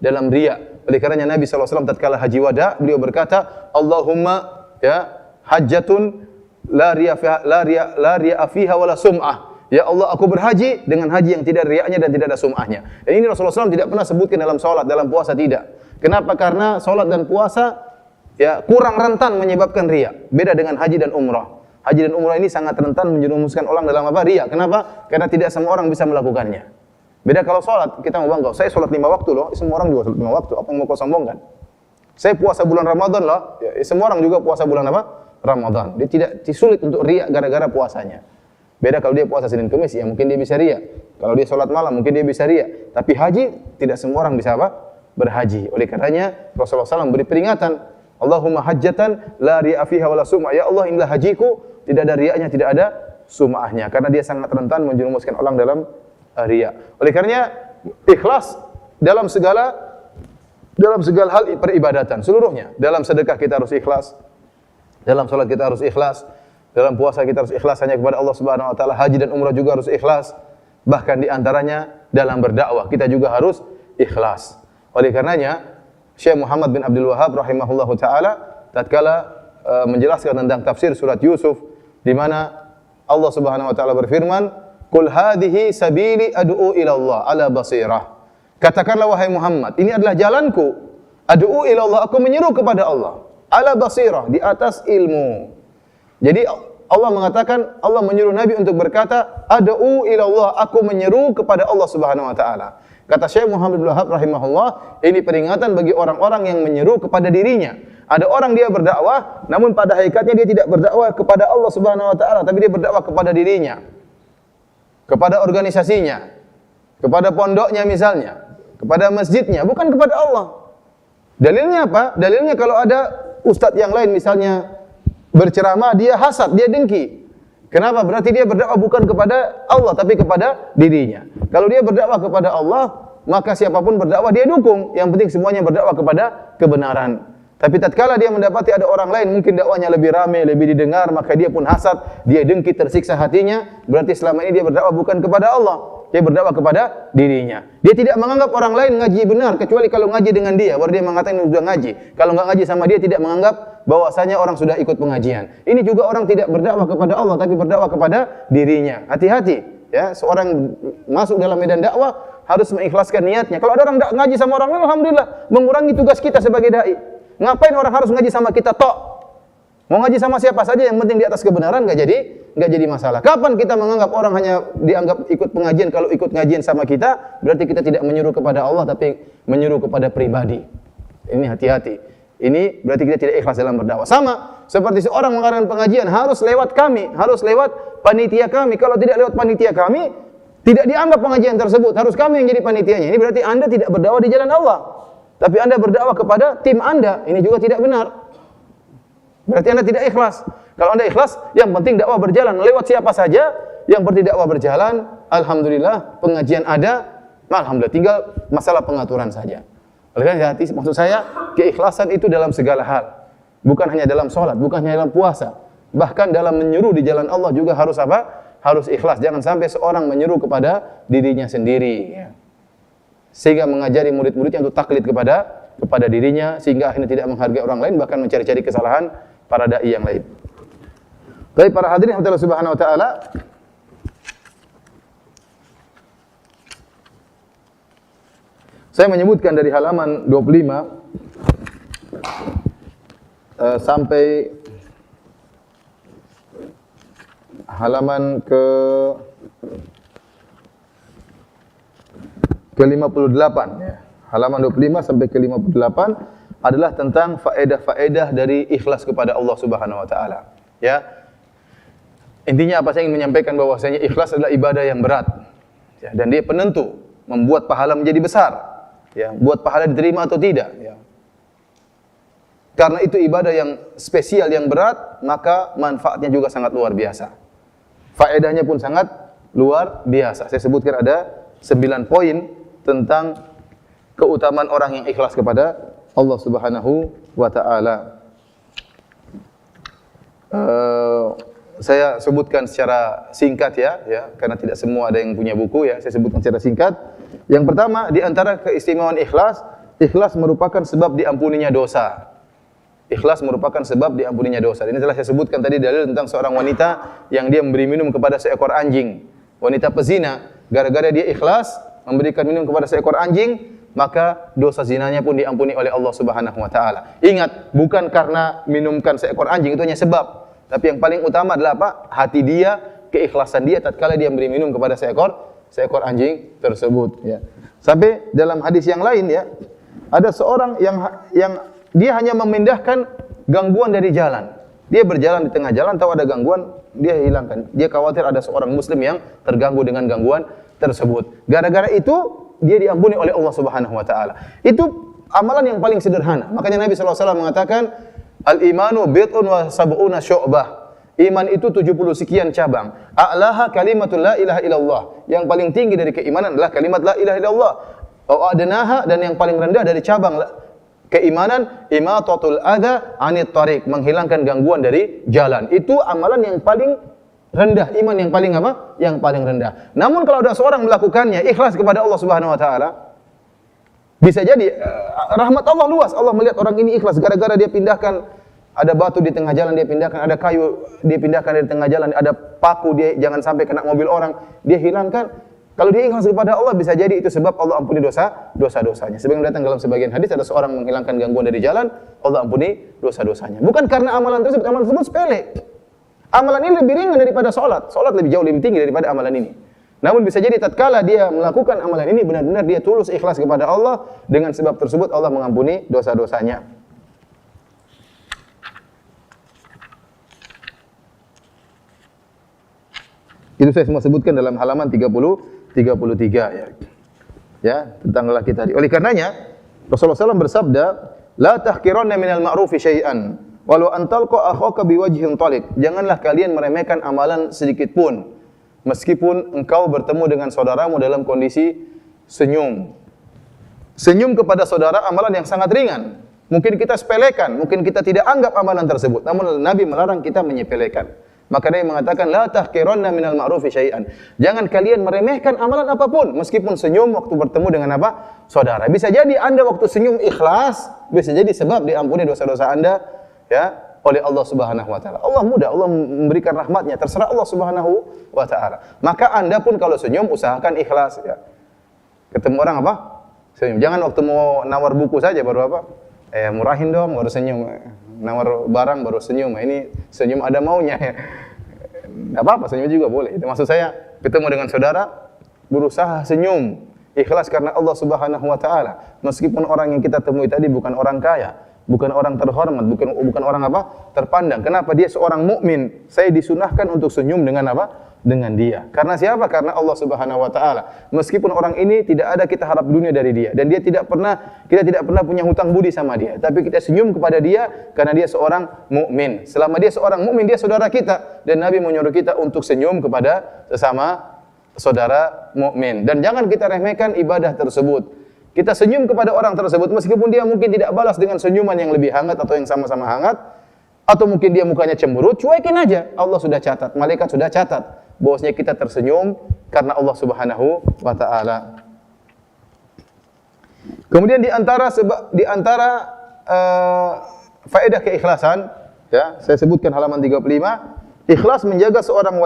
dalam riya. Oleh karenanya Nabi sallallahu alaihi wasallam tatkala haji wada, beliau berkata, "Allahumma, ya, hajjatun la riya fiha wala sum'ah." Ya Allah, aku berhaji dengan haji yang tidak riaknya dan tidak ada sum'ahnya. Dan ini Rasulullah SAW tidak pernah sebutkan dalam salat, dalam puasa tidak. Kenapa? Karena salat dan puasa, ya, kurang rentan menyebabkan riya. Beda dengan haji dan umrah. Haji dan umrah ini sangat rentan menjerumuskan orang dalam apa? Riya. Kenapa? Karena tidak semua orang bisa melakukannya. Beda kalau salat, kita mau bangga, saya salat 5 waktu loh. Semua orang juga salat 5 waktu. Apa yang mau kau sombongkan? Saya puasa bulan Ramadan loh. Ya, semua orang juga puasa bulan apa? Ramadan. Dia tidak sulit untuk riya gara-gara puasanya. Beda kalau dia puasa Senin Kamis, ya mungkin dia bisa riya. Kalau dia sholat malam, mungkin dia bisa riya. Tapi haji, tidak semua orang bisa apa? Berhaji. Oleh karenanya Rasulullah SAW beri peringatan, Allahumma hajjatan la riya fiha wala sum'ah. Ya Allah, inilah hajiku, tidak ada riaknya, tidak ada sum'ahnya. Karena dia sangat rentan menjerumuskan orang dalam riya. Oleh karenanya ikhlas dalam segala hal peribadatan seluruhnya. Dalam sedekah kita harus ikhlas, dalam salat kita harus ikhlas, dalam puasa kita harus ikhlas hanya kepada Allah Subhanahu wa taala, haji dan umrah juga harus ikhlas. Bahkan di antaranya dalam berdakwah kita juga harus ikhlas. Oleh karenanya Syekh Muhammad bin Abdul Wahhab rahimahullahu taala tatkala menjelaskan tentang tafsir surat Yusuf di mana Allah Subhanahu wa taala berfirman, "Qul hadhihi sabili ad'u ila Allah ala basirah." Katakanlah wahai Muhammad, ini adalah jalanku. Ad'u ila Allah, aku menyeru kepada Allah. Ala basirah, di atas ilmu. Jadi Allah mengatakan, Allah menyuruh Nabi untuk berkata, ad'u ila Allah, aku menyeru kepada Allah Subhanahu wa taala. Kata Syekh Muhammad bin Wahhab rahimahullah, ini peringatan bagi orang-orang yang menyeru kepada dirinya. Ada orang dia berdakwah, namun pada hakikatnya dia tidak berdakwah kepada Allah Subhanahu wa taala, tapi dia berdakwah kepada dirinya, kepada organisasinya, kepada pondoknya misalnya, kepada masjidnya, bukan kepada Allah. Dalilnya apa? Dalilnya kalau ada ustadz yang lain misalnya berceramah, dia hasad, dia dengki. Kenapa? Berarti dia berdakwah bukan kepada Allah, tapi kepada dirinya. Kalau dia berdakwah kepada Allah, maka siapapun berdakwah dia dukung. Yang penting semuanya berdakwah kepada kebenaran. Tapi tatkala dia mendapati ada orang lain mungkin dakwahnya lebih ramai, lebih didengar, maka dia pun hasad, dia dengki, tersiksa hatinya. Berarti selama ini dia berdakwah bukan kepada Allah, dia berdakwah kepada dirinya. Dia tidak menganggap orang lain ngaji benar kecuali kalau ngaji dengan dia, baru dia mengatakan sudah ngaji. Kalau enggak ngaji sama dia, tidak menganggap bahwasanya orang sudah ikut pengajian. Ini juga orang tidak berdakwah kepada Allah, tapi berdakwah kepada dirinya. Hati-hati, ya. Seorang masuk dalam medan dakwah harus mengikhlaskan niatnya. Kalau ada orang ngaji sama orang lain, alhamdulillah, mengurangi tugas kita sebagai dai. Ngapain orang harus ngaji sama kita tok? Mau ngaji sama siapa saja, yang penting di atas kebenaran, enggak jadi masalah. Kapan kita menganggap orang hanya dianggap ikut pengajian, kalau ikut ngajian sama kita, berarti kita tidak menyuruh kepada Allah, tapi menyuruh kepada pribadi. Ini hati-hati. Ini berarti kita tidak ikhlas dalam berdakwah. Sama seperti seorang mengadakan pengajian harus lewat kami, harus lewat panitia kami. Kalau tidak lewat panitia kami, tidak dianggap pengajian tersebut. Harus kami yang jadi panitianya. Ini berarti Anda tidak berdakwah di jalan Allah, tapi Anda berdakwah kepada tim Anda. Ini juga tidak benar. Berarti Anda tidak ikhlas. Kalau Anda ikhlas, yang penting dakwah berjalan. Lewat siapa saja, yang penting dakwah berjalan. Alhamdulillah, pengajian ada. Alhamdulillah, tinggal masalah pengaturan saja. Oleh karena itu, maksud saya, keikhlasan itu dalam segala hal. Bukan hanya dalam sholat, bukan hanya dalam puasa. Bahkan dalam menyuruh di jalan Allah juga harus apa? Harus ikhlas. Jangan sampai seorang menyuruh kepada dirinya sendiri. Sehingga mengajari murid-muridnya untuk taklid kepada dirinya, sehingga akhirnya tidak menghargai orang lain, bahkan mencari-cari kesalahan para dai yang lain. Baik para hadirin Allah Subhanahu wa taala, saya menyebutkan dari halaman 25 sampai halaman ke-58 ya. Halaman 25 sampai ke-58 adalah tentang faedah-faedah dari ikhlas kepada Allah Subhanahu wa taala. Ya. Intinya apa, saya ingin menyampaikan bahwasanya ikhlas adalah ibadah yang berat. Ya, dan dia penentu membuat pahala menjadi besar. Ya, buat pahala diterima atau tidak, ya. Karena itu ibadah yang spesial, yang berat, maka manfaatnya juga sangat luar biasa. Faedahnya pun sangat luar biasa. Saya sebutkan ada 9 poin tentang keutamaan orang yang ikhlas kepada Allah Subhanahu wa taala. Saya sebutkan secara singkat ya, karena tidak semua ada yang punya buku ya. Saya sebutkan secara singkat. Yang pertama, di antara keistimewaan ikhlas, ikhlas merupakan sebab diampuninya dosa. Ikhlas merupakan sebab diampuninya dosa. Ini telah saya sebutkan tadi dalil tentang seorang wanita yang dia memberi minum kepada seekor anjing. Wanita pezina, gara-gara dia ikhlas memberikan minum kepada seekor anjing, maka dosa zinanya pun diampuni oleh Allah Subhanahu wa taala. Ingat, bukan karena minumkan seekor anjing, itu hanya sebab. Tapi yang paling utama adalah apa? Hati dia, keikhlasan dia tatkala dia memberi minum kepada seekor anjing tersebut ya. Sampai dalam hadis yang lain ya, ada seorang yang dia hanya memindahkan gangguan dari jalan. Dia berjalan di tengah jalan, tahu ada gangguan, dia hilangkan. Dia khawatir ada seorang muslim yang terganggu dengan gangguan tersebut. Gara-gara itu dia diampuni oleh Allah Subhanahu wa taala. Itu amalan yang paling sederhana. Makanya Nabi sallallahu alaihi wasallam mengatakan, "Al-imanu bid'un wa sab'una syu'bah." Iman itu 70 sekian cabang. A'laha kalimatul la ilaha illallah. Yang paling tinggi dari keimanan adalah kalimat la ilaha illallah. Wa adnaha, dan yang paling rendah dari cabang keimanan, imatatul adza 'anit thariq, menghilangkan gangguan dari jalan. Itu amalan yang paling rendah, iman yang paling apa? Yang paling rendah. Namun kalau ada seorang melakukannya ikhlas kepada Allah Subhanahu wa taala, bisa jadi rahmat Allah luas. Allah melihat orang ini ikhlas gara-gara dia pindahkan, ada batu di tengah jalan dia pindahkan, ada kayu dia pindahkan dari tengah jalan, ada paku dia jangan sampai kena mobil orang, dia hilangkan. Kalau dia ikhlas kepada Allah, bisa jadi itu sebab Allah ampuni dosa-dosanya. Sebagaimana datang dalam sebagian hadis, ada seorang menghilangkan gangguan dari jalan, Allah ampuni dosa-dosanya. Bukan karena amalan tersebut sepele. Amalan ini lebih ringan daripada salat. Salat lebih jauh lebih tinggi daripada amalan ini. Namun bisa jadi tatkala dia melakukan amalan ini benar-benar dia tulus ikhlas kepada Allah, dengan sebab tersebut Allah mengampuni dosa-dosanya. Itu saya semua sebutkan dalam halaman 33 ya. Ya, tentang lelaki tadi. Oleh karenanya Rasulullah SAW bersabda, "La tahqiranna minal ma'rufi syai'an, walau an talqa akhaka biwajhin taliq." Janganlah kalian meremehkan amalan sedikit pun, meskipun engkau bertemu dengan saudaramu dalam kondisi senyum. Senyum kepada saudara amalan yang sangat ringan. Mungkin kita sepelekan, mungkin kita tidak anggap amalan tersebut. Namun Nabi melarang kita menyepelekan. Maka dia mengatakan, la tahqiranna minal ma'rufi syai'an. Jangan kalian meremehkan amalan apapun, meskipun senyum waktu bertemu dengan apa? Saudara. Bisa jadi Anda waktu senyum ikhlas, bisa jadi sebab diampuni dosa-dosa Anda ya oleh Allah Subhanahu wa taala. Allah mudah, Allah memberikan rahmatnya, terserah Allah Subhanahu wa taala. Maka Anda pun kalau senyum usahakan ikhlas ya. Ketemu orang apa? Senyum. Jangan waktu mau nawar buku saja baru apa? Murahin dong baru senyum. Nawar barang baru senyum. Ini senyum ada maunya ya. Enggak apa-apa, senyum juga boleh. Itu maksud saya, ketemu dengan saudara berusaha senyum, ikhlas karena Allah Subhanahu wa taala. Meskipun orang yang kita temui tadi bukan orang kaya, bukan orang terhormat, bukan orang apa? Terpandang. Kenapa? Dia seorang mukmin. Saya disunahkan untuk senyum dengan apa? Dengan dia. Karena siapa? Karena Allah Subhanahu wa taala. Meskipun orang ini tidak ada kita harap dunia dari dia, dan dia kita tidak pernah punya hutang budi sama dia, tapi kita senyum kepada dia karena dia seorang mukmin. Selama dia seorang mukmin, dia saudara kita, dan Nabi menyuruh kita untuk senyum kepada sesama saudara mukmin. Dan jangan kita remehkan ibadah tersebut. Kita senyum kepada orang tersebut meskipun dia mungkin tidak balas dengan senyuman yang lebih hangat atau yang sama-sama hangat, atau mungkin dia mukanya cemberut, cuekin aja. Allah sudah catat, malaikat sudah catat bahwasanya kita tersenyum karena Allah Subhanahu wa taala. Kemudian di antara faedah keikhlasan ya, saya sebutkan halaman 35, ikhlas menjaga seorang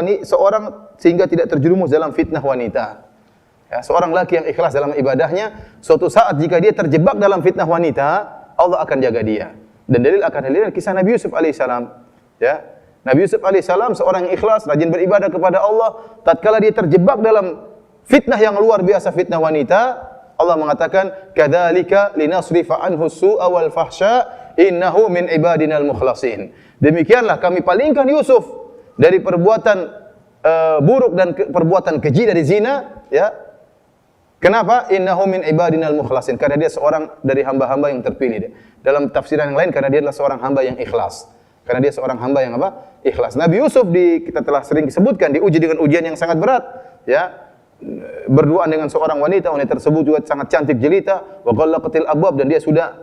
sehingga tidak terjerumus dalam fitnah wanita. Ya, seorang laki yang ikhlas dalam ibadahnya, suatu saat jika dia terjebak dalam fitnah wanita, Allah akan jaga dia. Dan dalil akan dalil kisah Nabi Yusuf alaihissalam. Ya, Nabi Yusuf alaihissalam seorang yang ikhlas, rajin beribadah kepada Allah. Tatkala dia terjebak dalam fitnah yang luar biasa, fitnah wanita, Allah mengatakan, "Kadzalika linasrifa anhu su'a wal fahsya, innahu min ibadinal mukhlasin." Demikianlah kami palingkan Yusuf dari perbuatan buruk dan perbuatan keji dari zina, ya. Kenapa? Innahu min ibadinal mukhlasin. Karena dia seorang dari hamba-hamba yang terpilih. Dalam tafsiran yang lain, karena dia adalah seorang hamba yang ikhlas. Karena dia seorang hamba yang apa? Ikhlas. Nabi Yusuf kita telah sering disebutkan diuji dengan ujian yang sangat berat, ya. Berduaan dengan seorang wanita tersebut juga sangat cantik jelita, wa ghallaqatil abwab, dan dia sudah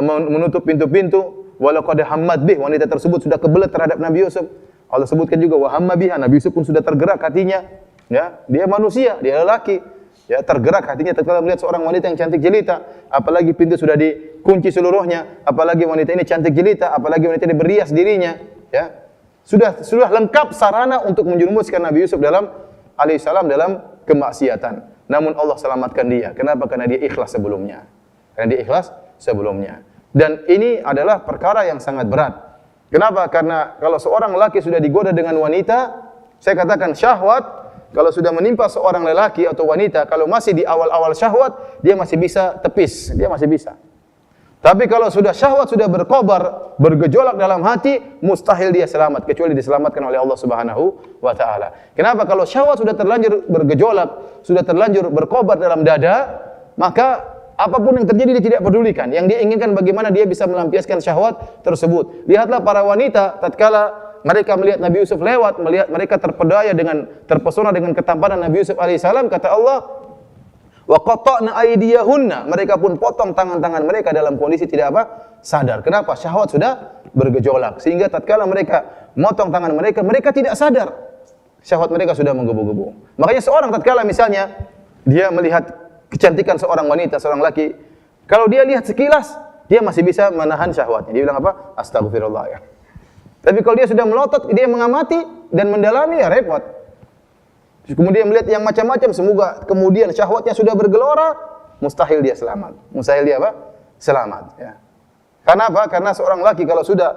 menutup pintu-pintu, wa laqad hammat bih, wanita tersebut sudah kebelet terhadap Nabi Yusuf. Allah sebutkan juga wa hamma biha, Nabi Yusuf pun sudah tergerak hatinya, ya. Dia manusia, dia lelaki. Ya, tergerak hatinya tatkala melihat seorang wanita yang cantik jelita, apalagi pintu sudah dikunci seluruhnya, apalagi wanita ini cantik jelita, apalagi wanita ini berias dirinya, ya. Sudah lengkap sarana untuk menjerumuskan Nabi Yusuf alaihissalam dalam kemaksiatan. Namun Allah selamatkan dia. Kenapa? Karena dia ikhlas sebelumnya. Dan ini adalah perkara yang sangat berat. Kenapa? Karena kalau seorang lelaki sudah digoda dengan wanita, saya katakan syahwat, kalau sudah menimpa seorang lelaki atau wanita, kalau masih di awal-awal syahwat, dia masih bisa tepis, dia masih bisa. Tapi kalau sudah syahwat sudah berkobar, bergejolak dalam hati, mustahil dia selamat kecuali diselamatkan oleh Allah Subhanahu wa taala. Kenapa? Kalau syahwat sudah terlanjur bergejolak, sudah terlanjur berkobar dalam dada, maka apapun yang terjadi dia tidak pedulikan. Yang dia inginkan bagaimana dia bisa melampiaskan syahwat tersebut. Lihatlah para wanita tatkala mereka melihat Nabi Yusuf lewat, melihat mereka terpedaya dengan terpesona dengan ketampanan Nabi Yusuf alaihissalam, kata Allah, wa qata'na aydiyahunna, mereka pun potong tangan-tangan mereka dalam kondisi tidak apa? Sadar. Kenapa? Syahwat sudah bergejolak. Sehingga tatkala mereka motong tangan mereka, mereka tidak sadar. Syahwat mereka sudah menggebu-gebu. Makanya seorang tatkala misalnya dia melihat kecantikan seorang wanita, seorang laki, kalau dia lihat sekilas, dia masih bisa menahan syahwatnya. Dia bilang apa? Astagfirullah ya. Tapi kalau dia sudah melotot, dia mengamati dan mendalami, ya repot. Kemudian melihat yang macam-macam, semoga kemudian syahwatnya sudah bergelora, mustahil dia selamat. Mustahil dia apa? Selamat. Ya. Karena apa? Karena seorang laki kalau sudah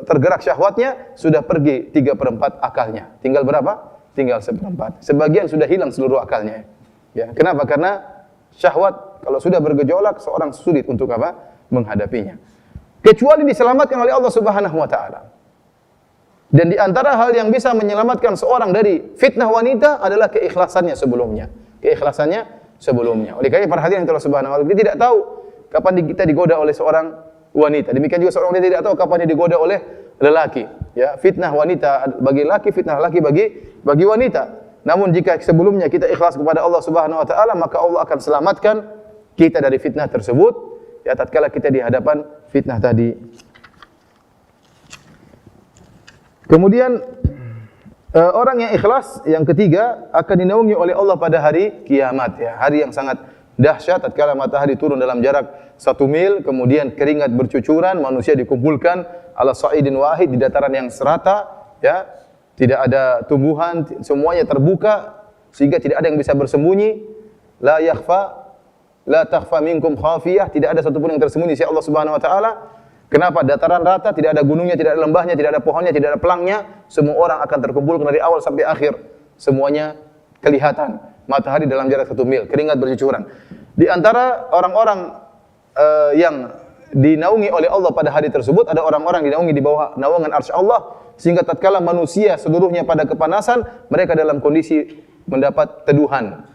tergerak syahwatnya, sudah pergi 3/4 akalnya. Tinggal berapa? Tinggal 1/4. Sebagian sudah hilang seluruh akalnya. Ya. Kenapa? Karena syahwat kalau sudah bergejolak, seorang sulit untuk apa? Menghadapinya. Kecuali diselamatkan oleh Allah Subhanahu wa taala. Dan di antara hal yang bisa menyelamatkan seorang dari fitnah wanita adalah keikhlasannya sebelumnya. Keikhlasannya sebelumnya. Oleh karena perhatian Allah Subhanahu wa taala, dia tidak tahu kapan kita digoda oleh seorang wanita. Demikian juga seorang wanita tidak tahu kapan dia digoda oleh lelaki. Ya, fitnah wanita bagi laki, fitnah laki bagi wanita. Namun jika sebelumnya kita ikhlas kepada Allah Subhanahu wa taala, maka Allah akan selamatkan kita dari fitnah tersebut. Ya, tatkala kita di hadapan fitnah tadi. Kemudian orang yang ikhlas yang ketiga akan dinaungi oleh Allah pada hari kiamat, ya, hari yang sangat dahsyat tatkala matahari turun dalam jarak 1 mil, kemudian keringat bercucuran, manusia dikumpulkan ala sa'idin wahid di dataran yang serata, ya, tidak ada tumbuhan, semuanya terbuka sehingga tidak ada yang bisa bersembunyi. La takhfa minkum khafiyah, tidak ada satupun yang tersembunyi di Allah Subhanahu wa taala. Kenapa? Dataran rata, tidak ada gunungnya, tidak ada lembahnya, tidak ada pohonnya, tidak ada pelangnya. Semua orang akan terkumpul dari awal sampai akhir. Semuanya kelihatan. Matahari dalam jarak 1 mil, keringat bercucuran. Di antara orang-orang yang dinaungi oleh Allah pada hari tersebut, ada orang-orang dinaungi di bawah naungan arsy Allah, sehingga tatkala manusia seluruhnya pada kepanasan, mereka dalam kondisi mendapat teduhan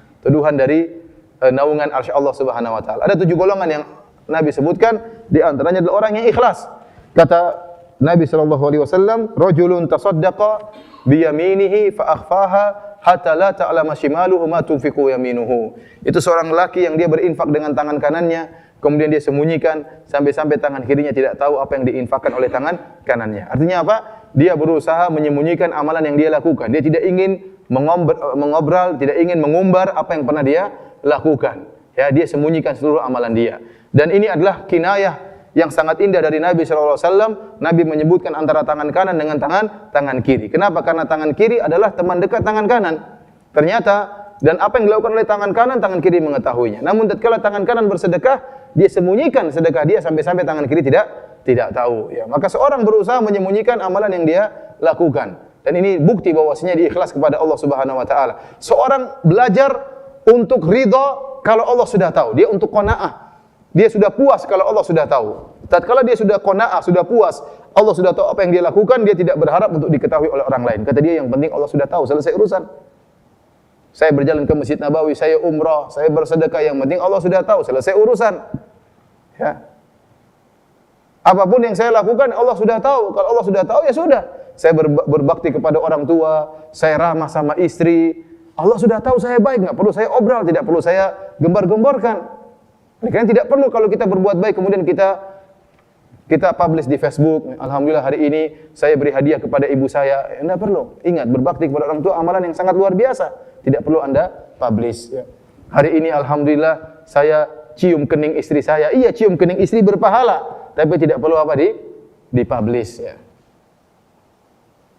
dari naungan arsy Allah Subhanahu wa taala. Ada 7 golongan yang Nabi sebutkan, di antaranya adalah orang yang ikhlas. Kata Nabi sallallahu alaihi wasallam, "Rajulun tasaddaqa bi yaminihi fa akhfaha hatta la ta'lama shimaluhu ma tunfiqu yaminuhu." Itu seorang laki yang dia berinfak dengan tangan kanannya, kemudian dia sembunyikan sampai-sampai tangan kirinya tidak tahu apa yang diinfakkan oleh tangan kanannya. Artinya apa? Dia berusaha menyembunyikan amalan yang dia lakukan. Dia tidak ingin mengobral, tidak ingin mengumbar apa yang pernah dia lakukan. Ya, dia sembunyikan seluruh amalan dia. Dan ini adalah kinayah yang sangat indah dari Nabi sallallahu alaihi wasallam. Nabi menyebutkan antara tangan kanan dengan tangan kiri. Kenapa? Karena tangan kiri adalah teman dekat tangan kanan. Ternyata dan apa yang dilakukan oleh tangan kanan, tangan kiri mengetahuinya. Namun tatkala tangan kanan bersedekah, dia sembunyikan sedekah dia sampai-sampai tangan kiri tidak tahu. Ya, maka seorang berusaha menyembunyikan amalan yang dia lakukan. Dan ini bukti bahwasanya dia ikhlas kepada Allah Subhanahu wa taala. Seorang belajar untuk ridha kalau Allah sudah tahu, dia untuk qanaah. Dia sudah puas kalau Allah sudah tahu. Tatkala dia sudah qanaah, sudah puas, Allah sudah tahu apa yang dia lakukan, dia tidak berharap untuk diketahui oleh orang lain. Kata dia, yang penting Allah sudah tahu, selesai urusan. Saya berjalan ke Masjid Nabawi, saya umrah, saya bersedekah, yang penting Allah sudah tahu, selesai urusan. Ya. Apapun yang saya lakukan, Allah sudah tahu. Kalau Allah sudah tahu, ya sudah. Saya berbakti kepada orang tua, saya ramah sama istri. Allah sudah tahu saya baik, nggak perlu saya obral, tidak perlu saya gembar-gemborkan. Karena tidak perlu kalau kita berbuat baik kemudian kita publish di Facebook. Alhamdulillah hari ini saya beri hadiah kepada ibu saya. Tidak perlu. Ingat, berbakti kepada orang tua amalan yang sangat luar biasa. Tidak perlu Anda publish. Ya. Hari ini alhamdulillah saya cium kening istri saya. Iya, cium kening istri berpahala, tapi tidak perlu apa di publish. Ya.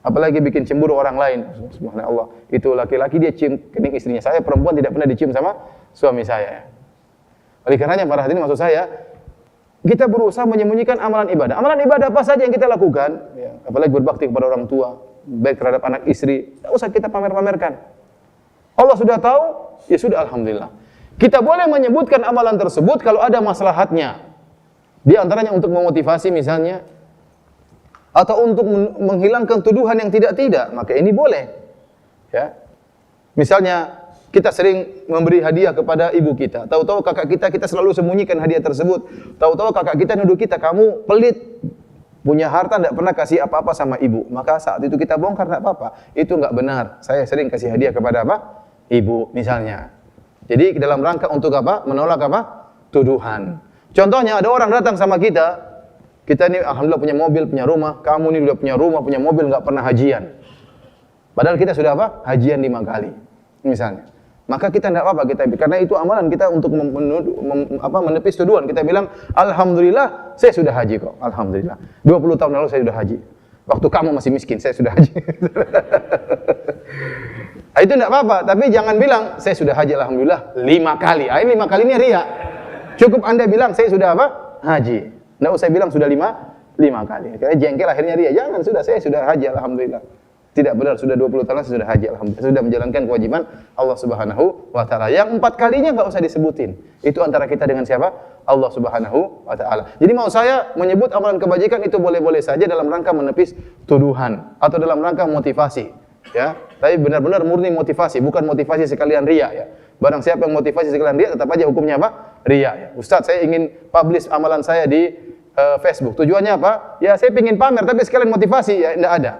Apalagi bikin cemburu orang lain. Subhanallah. Itu laki-laki dia cium kening istrinya. Saya perempuan tidak pernah dicium sama suami saya. Oleh karenanya para hadirin, maksud saya, kita berusaha menyembunyikan amalan ibadah. Amalan ibadah apa saja yang kita lakukan, ya, apalagi berbakti kepada orang tua, baik terhadap anak istri, tidak usah kita pamer-pamerkan. Allah sudah tahu, ya sudah alhamdulillah. Kita boleh menyebutkan amalan tersebut kalau ada maslahatnya. Di antaranya untuk memotivasi misalnya, atau untuk menghilangkan tuduhan yang tidak-tidak, maka ini boleh. Ya. Misalnya kita sering memberi hadiah kepada ibu kita, tahu-tahu kakak kita selalu sembunyikan hadiah tersebut. Tahu-tahu kakak kita nuduh kita, kamu pelit, punya harta tidak pernah kasih apa-apa sama ibu. Maka saat itu kita bongkar, tidak apa-apa. Itu enggak benar. Saya sering kasih hadiah kepada apa? Ibu misalnya. Jadi dalam rangka untuk apa? Menolak apa? Tuduhan. Contohnya ada orang datang sama kita, kita ini alhamdulillah punya mobil, punya rumah, kamu ini udah punya rumah, punya mobil, enggak pernah hajian. Padahal kita sudah apa? Hajian 5 kali. Misalnya. Maka kita tidak apa-apa, karena itu amalan kita untuk menepis tuduhan. Kita bilang, alhamdulillah saya sudah haji kok. Alhamdulillah. 20 tahun lalu saya sudah haji. Waktu kamu masih miskin, saya sudah haji. Itu tidak apa-apa, tapi jangan bilang saya sudah haji alhamdulillah 5 kali. Ini 5 kali ini riya. Cukup Anda bilang saya sudah apa? Haji. Tidak usah bilang sudah 5 kali. Karena jengkel akhirnya riya. Jangan, saya sudah haji alhamdulillah. Tidak benar, sudah 20 tahun sudah haji alhamdulillah. Sudah menjalankan kewajiban Allah Subhanahu wa taala. Yang 4 kalinya enggak usah disebutin. Itu antara kita dengan siapa? Allah Subhanahu wa taala. Jadi mau saya menyebut amalan kebajikan itu boleh-boleh saja dalam rangka menepis tuduhan atau dalam rangka motivasi, ya. Tapi benar-benar murni motivasi, bukan motivasi sekalian riya, ya. Barang siapa yang motivasi sekalian riya, tetap aja hukumnya apa? Riya, ya. Ustaz, saya ingin publish amalan saya di Facebook. Tujuannya apa? Ya, saya ingin pamer tapi sekalian motivasi, ya enggak ada.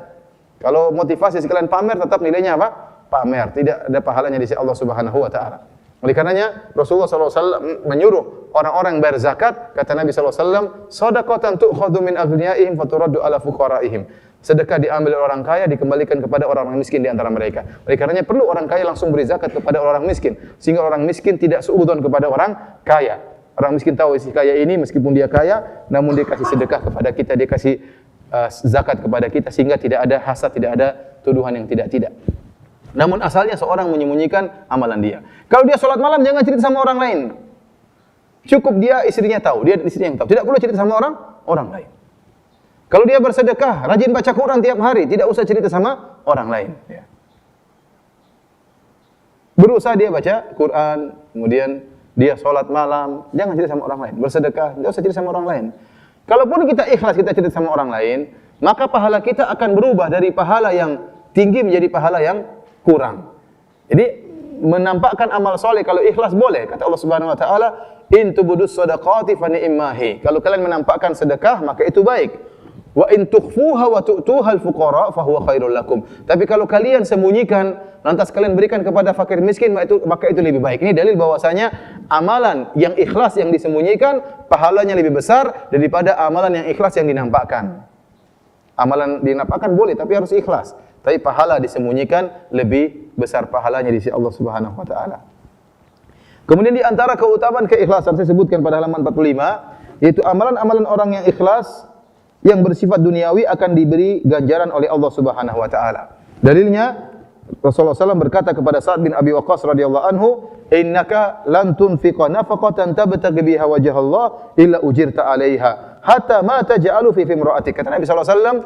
Kalau motivasi sekalian pamer, tetap nilainya apa? Pamer, tidak ada pahalanya di sisi Allah Subhanahu wa taala. Oleh karenanya Rasulullah SAW menyuruh orang-orang yang bayar zakat, kata Nabi SAW, shadaqatan tu'khadhu min aghniyaihim faturaddu ala fuqaraihim. Sedekah diambil oleh orang kaya, dikembalikan kepada orang-orang miskin di antara mereka. Oleh karenanya perlu orang kaya langsung beri zakat kepada orang miskin, sehingga orang miskin tidak suudzon kepada orang kaya. Orang miskin tahu si kaya ini meskipun dia kaya, namun dia kasih sedekah kepada kita, dia kasih zakat kepada kita, sehingga tidak ada hasad, tidak ada tuduhan yang tidak-tidak. Namun asalnya seorang menyembunyikan amalan dia. Kalau dia sholat malam, jangan cerita sama orang lain. Cukup dia istrinya tahu, dia istrinya yang tahu. Tidak perlu cerita sama orang lain. Kalau dia bersedekah, rajin baca Quran tiap hari, tidak usah cerita sama orang lain. Ya. Berusaha dia baca Quran, kemudian dia sholat malam, jangan cerita sama orang lain. Bersedekah, tidak usah cerita sama orang lain. Kalaupun kita ikhlas, kita cerita sama orang lain, maka pahala kita akan berubah dari pahala yang tinggi menjadi pahala yang kurang. Jadi menampakkan amal soleh kalau ikhlas boleh. Kata Allah Subhanahu wa taala, "In tubudus shadaqati fa ni'mahi." Kalau kalian menampakkan sedekah, maka itu baik. Wa in tukhfuha wa tu'tuha al-fuqara fa huwa khairul lakum. Tapi kalau kalian sembunyikan, lantas kalian berikan kepada fakir miskin, maka itu lebih baik. Ini dalil bahwasanya amalan yang ikhlas yang disembunyikan pahalanya lebih besar daripada amalan yang ikhlas yang dinampakkan. Amalan dinampakkan boleh tapi harus ikhlas. Tapi pahala disembunyikan lebih besar pahalanya di sisi Allah Subhanahu wa taala. Kemudian di antara keutamaan keikhlasan saya sebutkan pada halaman 45, yaitu amalan-amalan orang yang ikhlas yang bersifat duniawi akan diberi ganjaran oleh Allah Subhanahu wa taala. Dalilnya Rasulullah SAW berkata kepada Sa'ad bin Abi Waqqas radhiyallahu anhu, "Innaka lan tunfiqa nafaqatan tabtaghi biha wajha Allah illa ujirta 'alaiha, hatta ma taj'alu fi imra'atik." Kata Nabi SAW,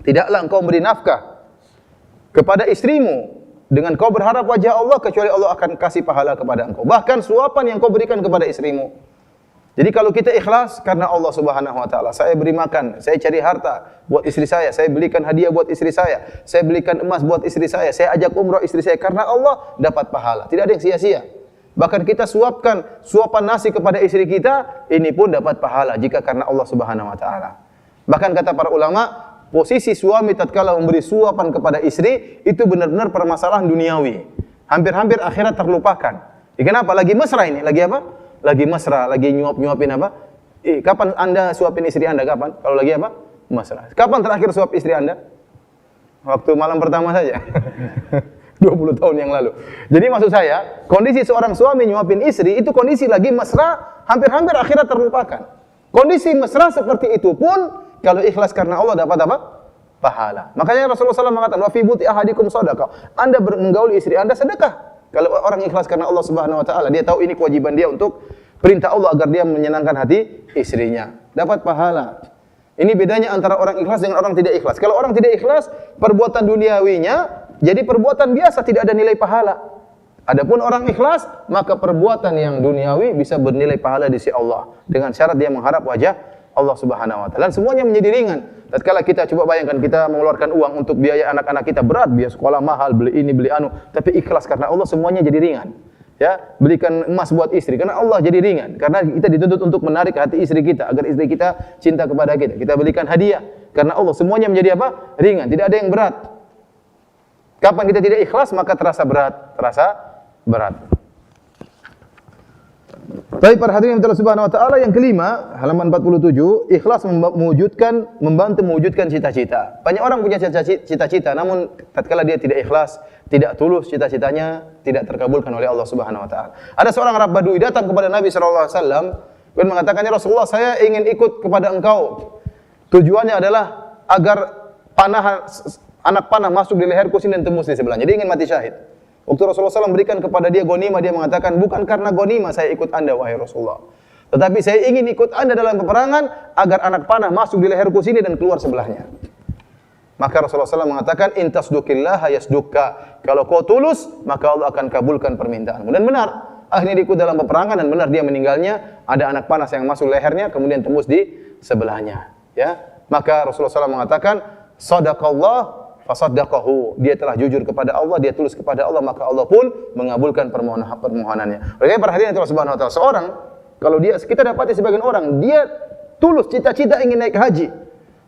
tidaklah engkau beri nafkah kepada istrimu dengan kau berharap wajah Allah, kecuali Allah akan kasih pahala kepada engkau. Bahkan suapan yang kau berikan kepada istrimu. Jadi kalau kita ikhlas karena Allah Subhanahu wa taala, saya beri makan, saya cari harta buat istri saya belikan hadiah buat istri saya belikan emas buat istri saya ajak umrah istri saya karena Allah, dapat pahala. Tidak ada yang sia-sia. Bahkan kita suapan nasi kepada istri kita, ini pun dapat pahala jika karena Allah Subhanahu wa taala. Bahkan kata para ulama, posisi suami tatkala memberi suapan kepada istri itu benar-benar permasalahan duniawi. Hampir-hampir akhirat terlupakan. Kenapa? Lagi mesra ini, lagi apa? Lagi mesra, lagi nyuap-nyuapin apa? Kapan Anda suapin istri Anda? Kapan? Kalau lagi apa? Mesra. Kapan terakhir suap istri Anda? Waktu malam pertama saja. 20 tahun yang lalu. Jadi maksud saya, kondisi seorang suami nyuapin istri itu kondisi lagi mesra, hampir-hampir akhirat terlupakan. Kondisi mesra seperti itu pun kalau ikhlas karena Allah dapat apa? Pahala. Makanya Rasulullah SAW mengatakan, "Wa fi buti ahadikum shadaqah." Anda menggauli istri Anda sedekah. Kalau orang ikhlas karena Allah Subhanahu wa taala, dia tahu ini kewajiban dia untuk perintah Allah agar dia menyenangkan hati istrinya, dapat pahala. Ini bedanya antara orang ikhlas dengan orang tidak ikhlas. Kalau orang tidak ikhlas, perbuatan duniawinya jadi perbuatan biasa, tidak ada nilai pahala. Adapun orang ikhlas, maka perbuatan yang duniawi bisa bernilai pahala di sisi Allah dengan syarat dia mengharap wajah Allah Subhanahu wa taala. Dan semuanya menjadi ringan. Tatkala kita coba bayangkan kita mengeluarkan uang untuk biaya anak-anak kita berat, biaya sekolah mahal, beli ini, beli anu, tapi ikhlas karena Allah semuanya jadi ringan. Ya, belikan emas buat istri karena Allah jadi ringan. Karena kita dituntut untuk menarik hati istri kita agar istri kita cinta kepada kita. Kita belikan hadiah karena Allah semuanya menjadi apa? Ringan, tidak ada yang berat. Kapan kita tidak ikhlas maka terasa berat. Tapi para hadirin Allah Subhanahu wa taala, yang kelima, halaman 47, ikhlas membantu mewujudkan cita-cita. Banyak orang punya cita-cita, namun tatkala dia tidak ikhlas, tidak tulus, cita-citanya tidak terkabulkan oleh Allah Subhanahu wa taala. Ada seorang Arab Badui datang kepada Nabi sallallahu alaihi wasallam dan mengatakan, "Ya Rasulullah, saya ingin ikut kepada engkau. Tujuannya adalah agar anak panah masuk di leherku sini dan tembus di sebelahnya." Dia ingin mati syahid. Waktu Rasulullah SAW berikan kepada dia ghanimah, dia mengatakan, bukan karena ghanimah saya ikut anda, wahai Rasulullah. Tetapi saya ingin ikut anda dalam peperangan, agar anak panah masuk di leherku sini dan keluar sebelahnya. Maka Rasulullah SAW mengatakan, in tasduqillaha yasdukka. Kalau kau tulus, maka Allah akan kabulkan permintaanmu. Dan benar, akhirnya dia ikut dalam peperangan, dan benar dia meninggalnya, ada anak panah yang masuk lehernya, kemudian tembus di sebelahnya. Ya, maka Rasulullah SAW mengatakan, sadaqallah fasaddaqahu, dia telah jujur kepada Allah, dia tulus kepada Allah, maka Allah pun mengabulkan permohonannya. Oleh karena perhatian Allah Subhanahu wa taala, seorang kalau kita dapati sebagian orang dia tulus cita-cita ingin naik haji.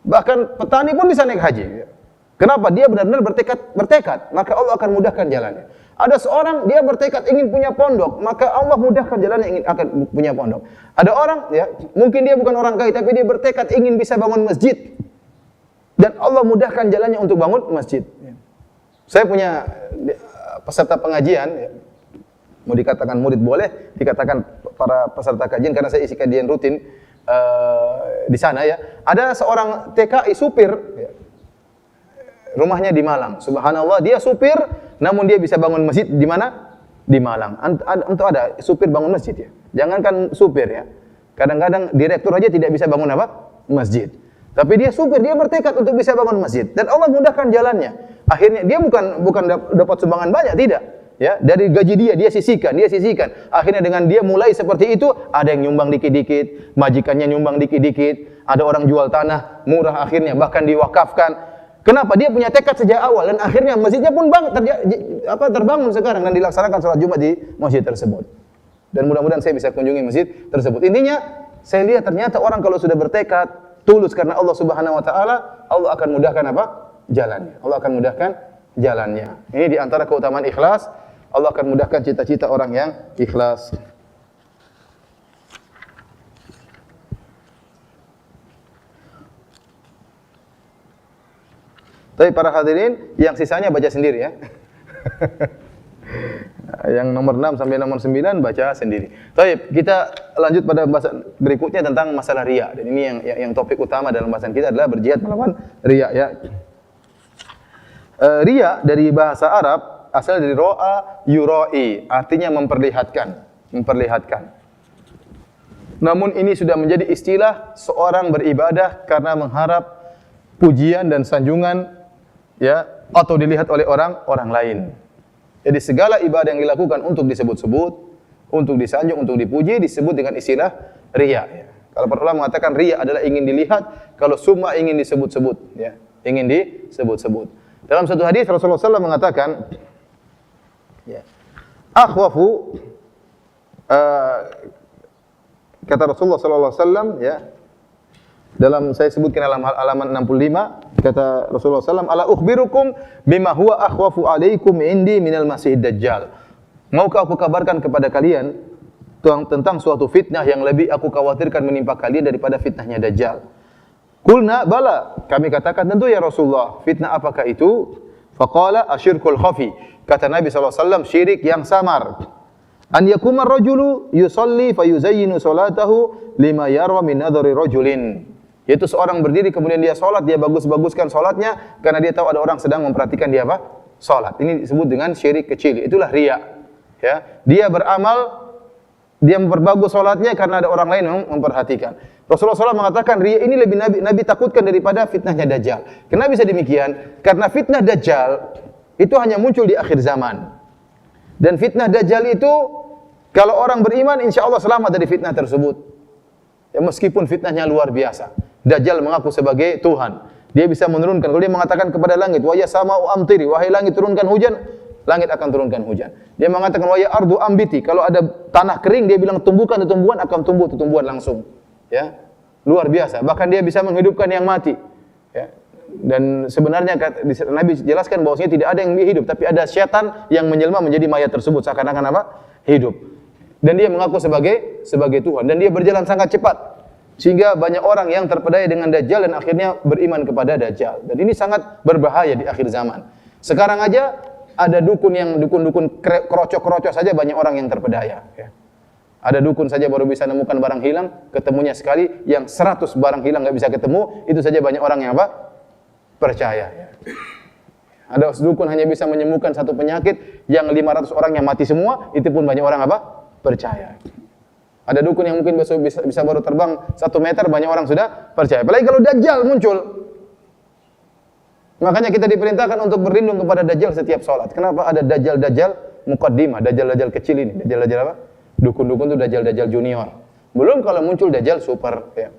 Bahkan petani pun bisa naik haji. Kenapa? Dia benar-benar bertekad, maka Allah akan mudahkan jalannya. Ada seorang dia bertekad ingin punya pondok, maka Allah mudahkan jalannya akan punya pondok. Ada orang ya, mungkin dia bukan orang kaya tapi dia bertekad ingin bisa bangun masjid. Dan Allah mudahkan jalannya untuk bangun masjid. Saya punya peserta pengajian, mau dikatakan murid boleh, dikatakan para peserta kajian karena saya isi kajian rutin di sana ya. Ada seorang TKI supir, rumahnya di Malang. Subhanallah, dia supir, namun dia bisa bangun masjid di mana? Di Malang. Untuk ada supir bangun masjid ya. Jangankan supir ya. Kadang-kadang direktur aja tidak bisa bangun apa? Masjid. Tapi dia supir, dia bertekad untuk bisa bangun masjid dan Allah mudahkan jalannya. Akhirnya dia bukan dapat sumbangan banyak, tidak. Ya, dari gaji dia sisihkan. Akhirnya dengan dia mulai seperti itu, ada yang nyumbang dikit-dikit, majikannya nyumbang dikit-dikit, ada orang jual tanah murah akhirnya bahkan diwakafkan. Kenapa? Dia punya tekad sejak awal dan akhirnya masjidnya pun terbangun sekarang dan dilaksanakan salat Jumat di masjid tersebut. Dan mudah-mudahan saya bisa kunjungi masjid tersebut. Intinya, saya lihat ternyata orang kalau sudah bertekad tulus karena Allah Subhanahu wa taala, Allah akan mudahkan apa? Jalannya. Allah akan mudahkan jalannya. Ini di antara keutamaan ikhlas, Allah akan mudahkan cita-cita orang yang ikhlas. Tapi para hadirin, yang sisanya baca sendiri ya. Yang nomor 6 sampai nomor 9 baca sendiri. Baik, kita lanjut pada bahasan berikutnya tentang masalah riya. Dan ini yang topik utama dalam bahasan kita adalah berjihad melawan riya ya. Riya dari bahasa Arab asal dari ro'a yura'i, artinya memperlihatkan. Namun ini sudah menjadi istilah seorang beribadah karena mengharap pujian dan sanjungan ya atau dilihat oleh orang lain. Jadi segala ibadah yang dilakukan untuk disebut-sebut, untuk disanjung, untuk dipuji disebut dengan istilah riya. Ya. Kalau para ulama mengatakan riya adalah ingin dilihat, kalau summa ingin disebut-sebut, ya, ingin disebut-sebut. Dalam satu hadis Rasulullah SAW mengatakan, ya, akhwafu, kata Rasulullah SAW, ya, dalam saya sebutkan dalam halaman 65, kata Rasulullah SAW, ala ukhbirukum bima huwa akhwafu alaikum indi minal masihid dajjal. Maukah aku kabarkan kepada kalian tentang suatu fitnah yang lebih aku khawatirkan menimpa kalian daripada fitnahnya Dajjal? Qulna bala, kami katakan tentu ya Rasulullah. Fitnah apakah itu? Faqala asyirkul khafi. Kata Nabi SAW, syirik yang samar. An yakumar rajulu yusalli fayuzayyinu salatahu lima yarwa min nadhari rajulin. Yaitu seorang berdiri kemudian dia salat, dia bagus-baguskan salatnya karena dia tahu ada orang sedang memperhatikan dia apa? Salat. Ini disebut dengan syirik kecil. Itulah riya. Ya, dia beramal, dia memperbagus salatnya karena ada orang lain yang memperhatikan. Rasulullah SAW mengatakan riya ini lebih Nabi takutkan daripada fitnahnya Dajjal. Kenapa bisa demikian? Karena fitnah Dajjal itu hanya muncul di akhir zaman. Dan fitnah Dajjal itu kalau orang beriman insya Allah selamat dari fitnah tersebut. Ya, meskipun fitnahnya luar biasa. Dajjal mengaku sebagai Tuhan. Dia bisa menurunkan. Kalau dia mengatakan kepada langit, wa ya sama'u amtiri, wahai langit turunkan hujan, langit akan turunkan hujan. Dia mengatakan wa ya ardu ambiti, kalau ada tanah kering dia bilang tumbuhkan tumbuhan, akan tumbuh tumbuhan langsung. Ya. Luar biasa. Bahkan dia bisa menghidupkan yang mati. Ya. Dan sebenarnya Nabi jelaskan bahwasanya tidak ada yang hidup, tapi ada syaitan yang menjelma menjadi mayat tersebut seakan-akan apa? Hidup. Dan dia mengaku sebagai Tuhan dan dia berjalan sangat cepat sehingga banyak orang yang terpedaya dengan Dajjal dan akhirnya beriman kepada Dajjal. Dan ini sangat berbahaya di akhir zaman. Sekarang aja ada dukun krocok-krocok saja banyak orang yang terpedaya. Ya. Ada dukun saja baru bisa menemukan barang hilang, ketemunya sekali, yang 100 barang hilang nggak bisa ketemu, itu saja banyak orang yang apa? Percaya. Ada dukun hanya bisa menyembuhkan satu penyakit yang 500 orang yang mati semua, itu pun banyak orang apa? Percaya. Ada dukun yang mungkin bisa baru terbang 1 meter, banyak orang sudah percaya. Apalagi kalau Dajjal muncul. Makanya kita diperintahkan untuk berlindung kepada Dajjal setiap sholat. Kenapa ada Dajjal muqaddimah, Dajjal kecil ini? Dajjal apa? Dukun-dukun itu Dajjal junior. Belum kalau muncul Dajjal super. Ya.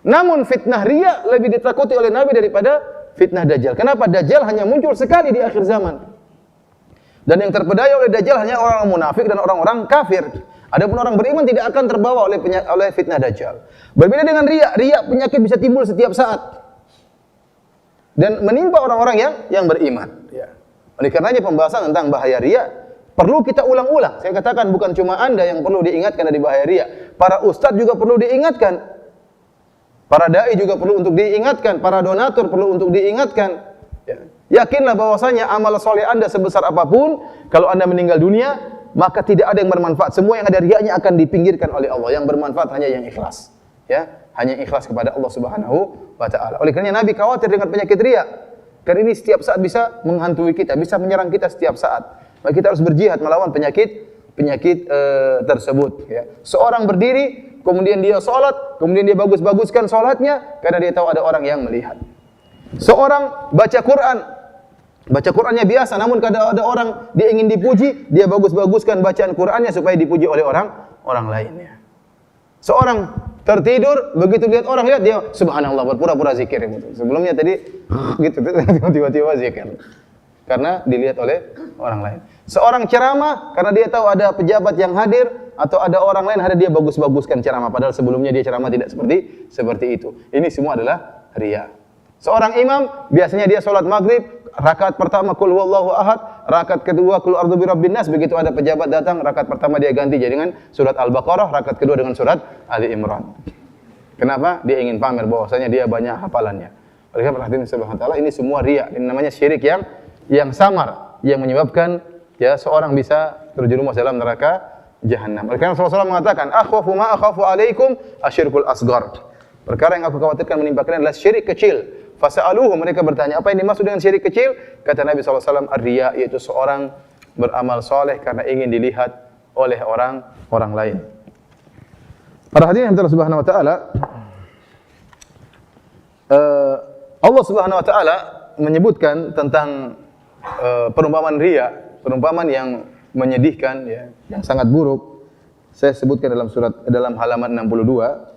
Namun fitnah riya lebih ditakuti oleh Nabi daripada fitnah Dajjal. Kenapa? Dajjal hanya muncul sekali di akhir zaman. Dan yang terpedaya oleh Dajjal hanya orang munafik dan orang-orang kafir. Adapun orang beriman tidak akan terbawa oleh fitnah Dajjal. Berbeda dengan riya penyakit bisa timbul setiap saat. Dan menimpa orang-orang yang beriman. Ya. Oleh karenanya pembahasan tentang bahaya riya perlu kita ulang-ulang. Saya katakan bukan cuma Anda yang perlu diingatkan dari bahaya riya. Para ustadz juga perlu diingatkan. Para dai juga perlu untuk diingatkan, para donatur perlu untuk diingatkan. Ya. Yakinlah bahwasanya amal soleh Anda sebesar apapun, kalau Anda meninggal dunia, maka tidak ada yang bermanfaat. Semua yang ada riyanya akan dipinggirkan oleh Allah. Yang bermanfaat hanya yang ikhlas. Ya, hanya ikhlas kepada Allah Subhanahu wa taala. Oleh karena Nabi khawatir dengan penyakit riya. Karena ini setiap saat bisa menghantui kita, bisa menyerang kita setiap saat. Maka kita harus berjihad melawan penyakit tersebut. Ya. Seorang berdiri, kemudian dia sholat, kemudian dia bagus-baguskan sholatnya, karena dia tahu ada orang yang melihat. Seorang baca Qurannya biasa, namun kadang ada orang dia ingin dipuji, dia bagus-baguskan bacaan Qurannya supaya dipuji oleh orang lainnya. Seorang tertidur, begitu lihat orang lihat dia subhanallah berpura-pura zikir gitu. Sebelumnya tadi gitu tiba-tiba zikir. Karena dilihat oleh orang lain. Seorang ceramah karena dia tahu ada pejabat yang hadir atau ada orang lain hadir, dia bagus-baguskan ceramah padahal sebelumnya dia ceramah tidak seperti itu. Ini semua adalah riya. Seorang imam biasanya dia salat maghrib, rakaat pertama qul huwallahu ahad, rakaat kedua qul a'udzu birabbin nas, begitu ada pejabat datang, rakaat pertama dia ganti jadi dengan surat Al-Baqarah, rakaat kedua dengan surat Ali Imran. Kenapa? Dia ingin pamer bahwasanya dia banyak hafalannya. Oleh karena Allah Subhanahu wa taala, ini semua riya. Ini namanya syirik yang samar, yang menyebabkan ya seorang bisa terjerumus dalam neraka jahanam. Oleh karena Rasulullah SAW mengatakan, "Akhwafu ma akhafu alaikum asyirkul asghar." Perkara yang aku khawatirkan menimpa kalian adalah syirik kecil. Fasa'aluhu, mereka bertanya, apa yang dimaksud dengan syirik kecil? Kata Nabi SAW, ar-riya, yaitu seorang beramal soleh karena ingin dilihat oleh orang lain. Para hadirin yang Subhanahu wa taala, Allah Subhanahu wa taala menyebutkan tentang perumpamaan riya, perumpamaan yang menyedihkan ya, yang sangat buruk. Saya sebutkan dalam halaman 62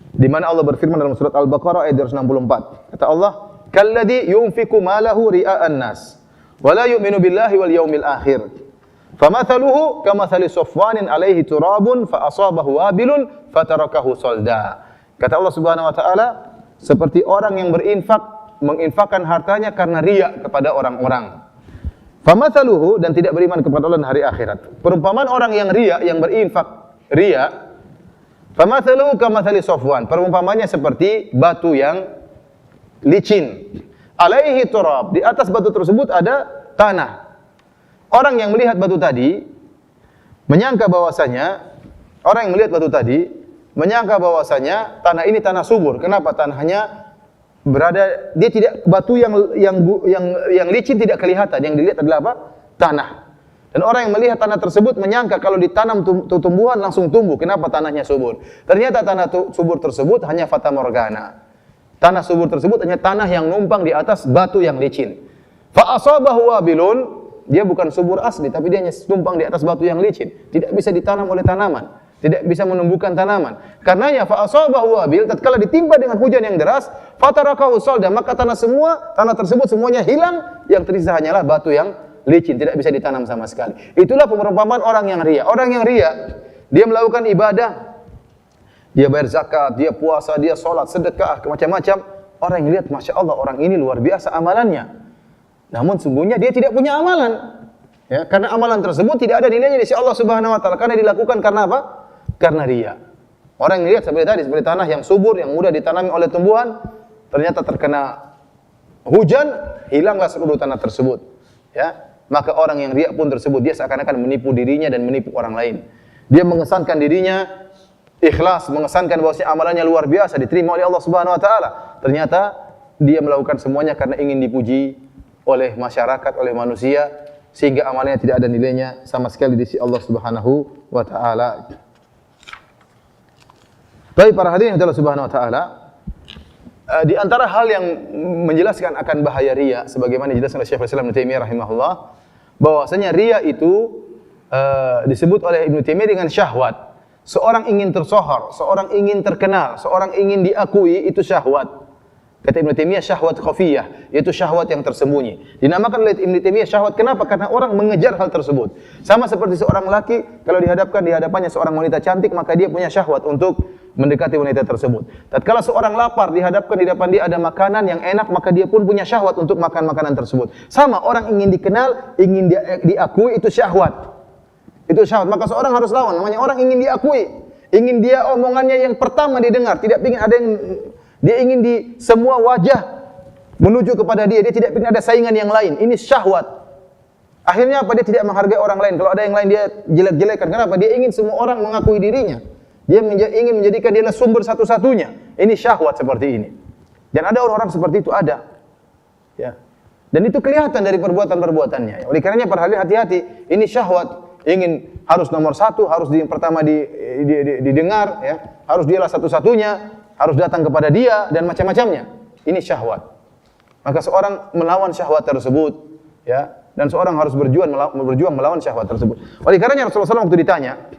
di mana Allah berfirman dalam surat Al-Baqarah ayat 264. Kata Allah, "Kalladzi yunfiqu malahu ria'an nas wa la yu'minu billahi wal yawmil akhir. Famathaluhu kamathali safwanin 'alaihi turabun fa asabahu wabilun fatarakahu salda." Kata Allah Subhanahu wa taala, seperti orang yang menginfakkan hartanya karena riya kepada orang-orang. Famathaluhu, dan tidak beriman kepada Allah dan hari akhirat. Perumpamaan orang yang riya, yang berinfak riya, famathaluhu kamathali safwan, perumpamannya seperti batu yang licin. Alaihi turab, di atas batu tersebut ada tanah. Orang yang melihat batu tadi menyangka bahwasanya tanah ini tanah subur. Kenapa? Tanahnya berada, dia tidak, batu yang licin tidak kelihatan, yang dilihat adalah apa? Tanah. Dan orang yang melihat tanah tersebut menyangka kalau ditanam tumbuhan langsung tumbuh. Kenapa? Tanahnya subur. Ternyata tanah subur tersebut hanya fata morgana. Tanah subur tersebut hanya tanah yang numpang di atas batu yang licin. Fa asabahu wabilun, Dia bukan subur asli, tapi dia hanya tumpang di atas batu yang licin. Tidak bisa ditanam oleh tanaman, tidak bisa menumbuhkan tanaman. Karenanya fa asabahu wabil, tatkala ditimpa dengan hujan yang deras, fatarakahu salda, maka tanah tersebut semuanya hilang, yang tersisa hanyalah batu yang licin, tidak bisa ditanam sama sekali. Itulah perumpamaan orang yang riya. Orang yang riya, dia melakukan ibadah, dia bayar zakat, dia puasa, dia sholat, sedekah, macam-macam. Orang yang lihat, Masya Allah, orang ini luar biasa amalannya. Namun sungguhnya dia tidak punya amalan. Ya, karena amalan tersebut tidak ada nilainya di sisi Allah Subhanahu wa taala, karena dilakukan karena apa? Karena riya. Orang yang lihat seperti tadi, seperti tanah yang subur, yang mudah ditanami oleh tumbuhan, ternyata terkena hujan, hilanglah seluruh tanah tersebut. Ya, maka orang yang riya pun tersebut, dia seakan-akan menipu dirinya dan menipu orang lain. Dia mengesankan dirinya ikhlas, mengesankan bahwa amalannya luar biasa, diterima oleh Allah Subhanahu wa taala. Ternyata dia melakukan semuanya karena ingin dipuji oleh masyarakat, oleh manusia, sehingga amalnya tidak ada nilainya sama sekali di sisi Allah Subhanahu wa taala. Baik para hadirin Allah Subhanahu wa taala, di antara hal yang menjelaskan akan bahaya riya, sebagaimana dijelaskan oleh Syekhul Islam Ibnu Taimiyah rahimahullah, bahwasanya riya itu disebut oleh Ibnu Taimiyah dengan syahwat. Seorang ingin tersohor, seorang ingin terkenal, seorang ingin diakui, itu syahwat. Kata Ibnu Taimiyah, syahwat khafiyah, yaitu syahwat yang tersembunyi. Dinamakan oleh Ibnu Taimiyah syahwat, kenapa? Karena orang mengejar hal tersebut. Sama seperti seorang laki, kalau di hadapannya seorang wanita cantik, maka dia punya syahwat untuk mendekati wanita tersebut. Tatkala seorang lapar, di depan dia ada makanan yang enak, maka dia pun punya syahwat untuk makan makanan tersebut. Sama, orang ingin dikenal, ingin diakui, itu syahwat. Itu syahwat, maka seorang harus lawan. Namanya orang ingin diakui, ingin dia omongannya yang pertama didengar, tidak ingin ada yang dia ingin di semua wajah menuju kepada dia. Dia tidak ingin ada saingan yang lain. Ini syahwat. Akhirnya apa? Dia tidak menghargai orang lain. Kalau ada yang lain dia jelek-jelekan. Kenapa? Dia ingin semua orang mengakui dirinya. Dia ingin menjadikan dia sumber satu-satunya. Ini syahwat seperti ini. Dan ada orang-orang seperti itu, ada. Ya. Dan itu kelihatan dari perbuatan-perbuatannya. Oleh karenanya para hadirin hati-hati. Ini syahwat. Ingin harus nomor satu, harus yang pertama didengar, ya. Harus dialah satu-satunya. Harus datang kepada dia dan macam-macamnya. Ini syahwat. Maka seorang melawan syahwat tersebut, ya, dan seorang harus berjuang melawan syahwat tersebut. Oleh karenanya Rasulullah SAW waktu ditanya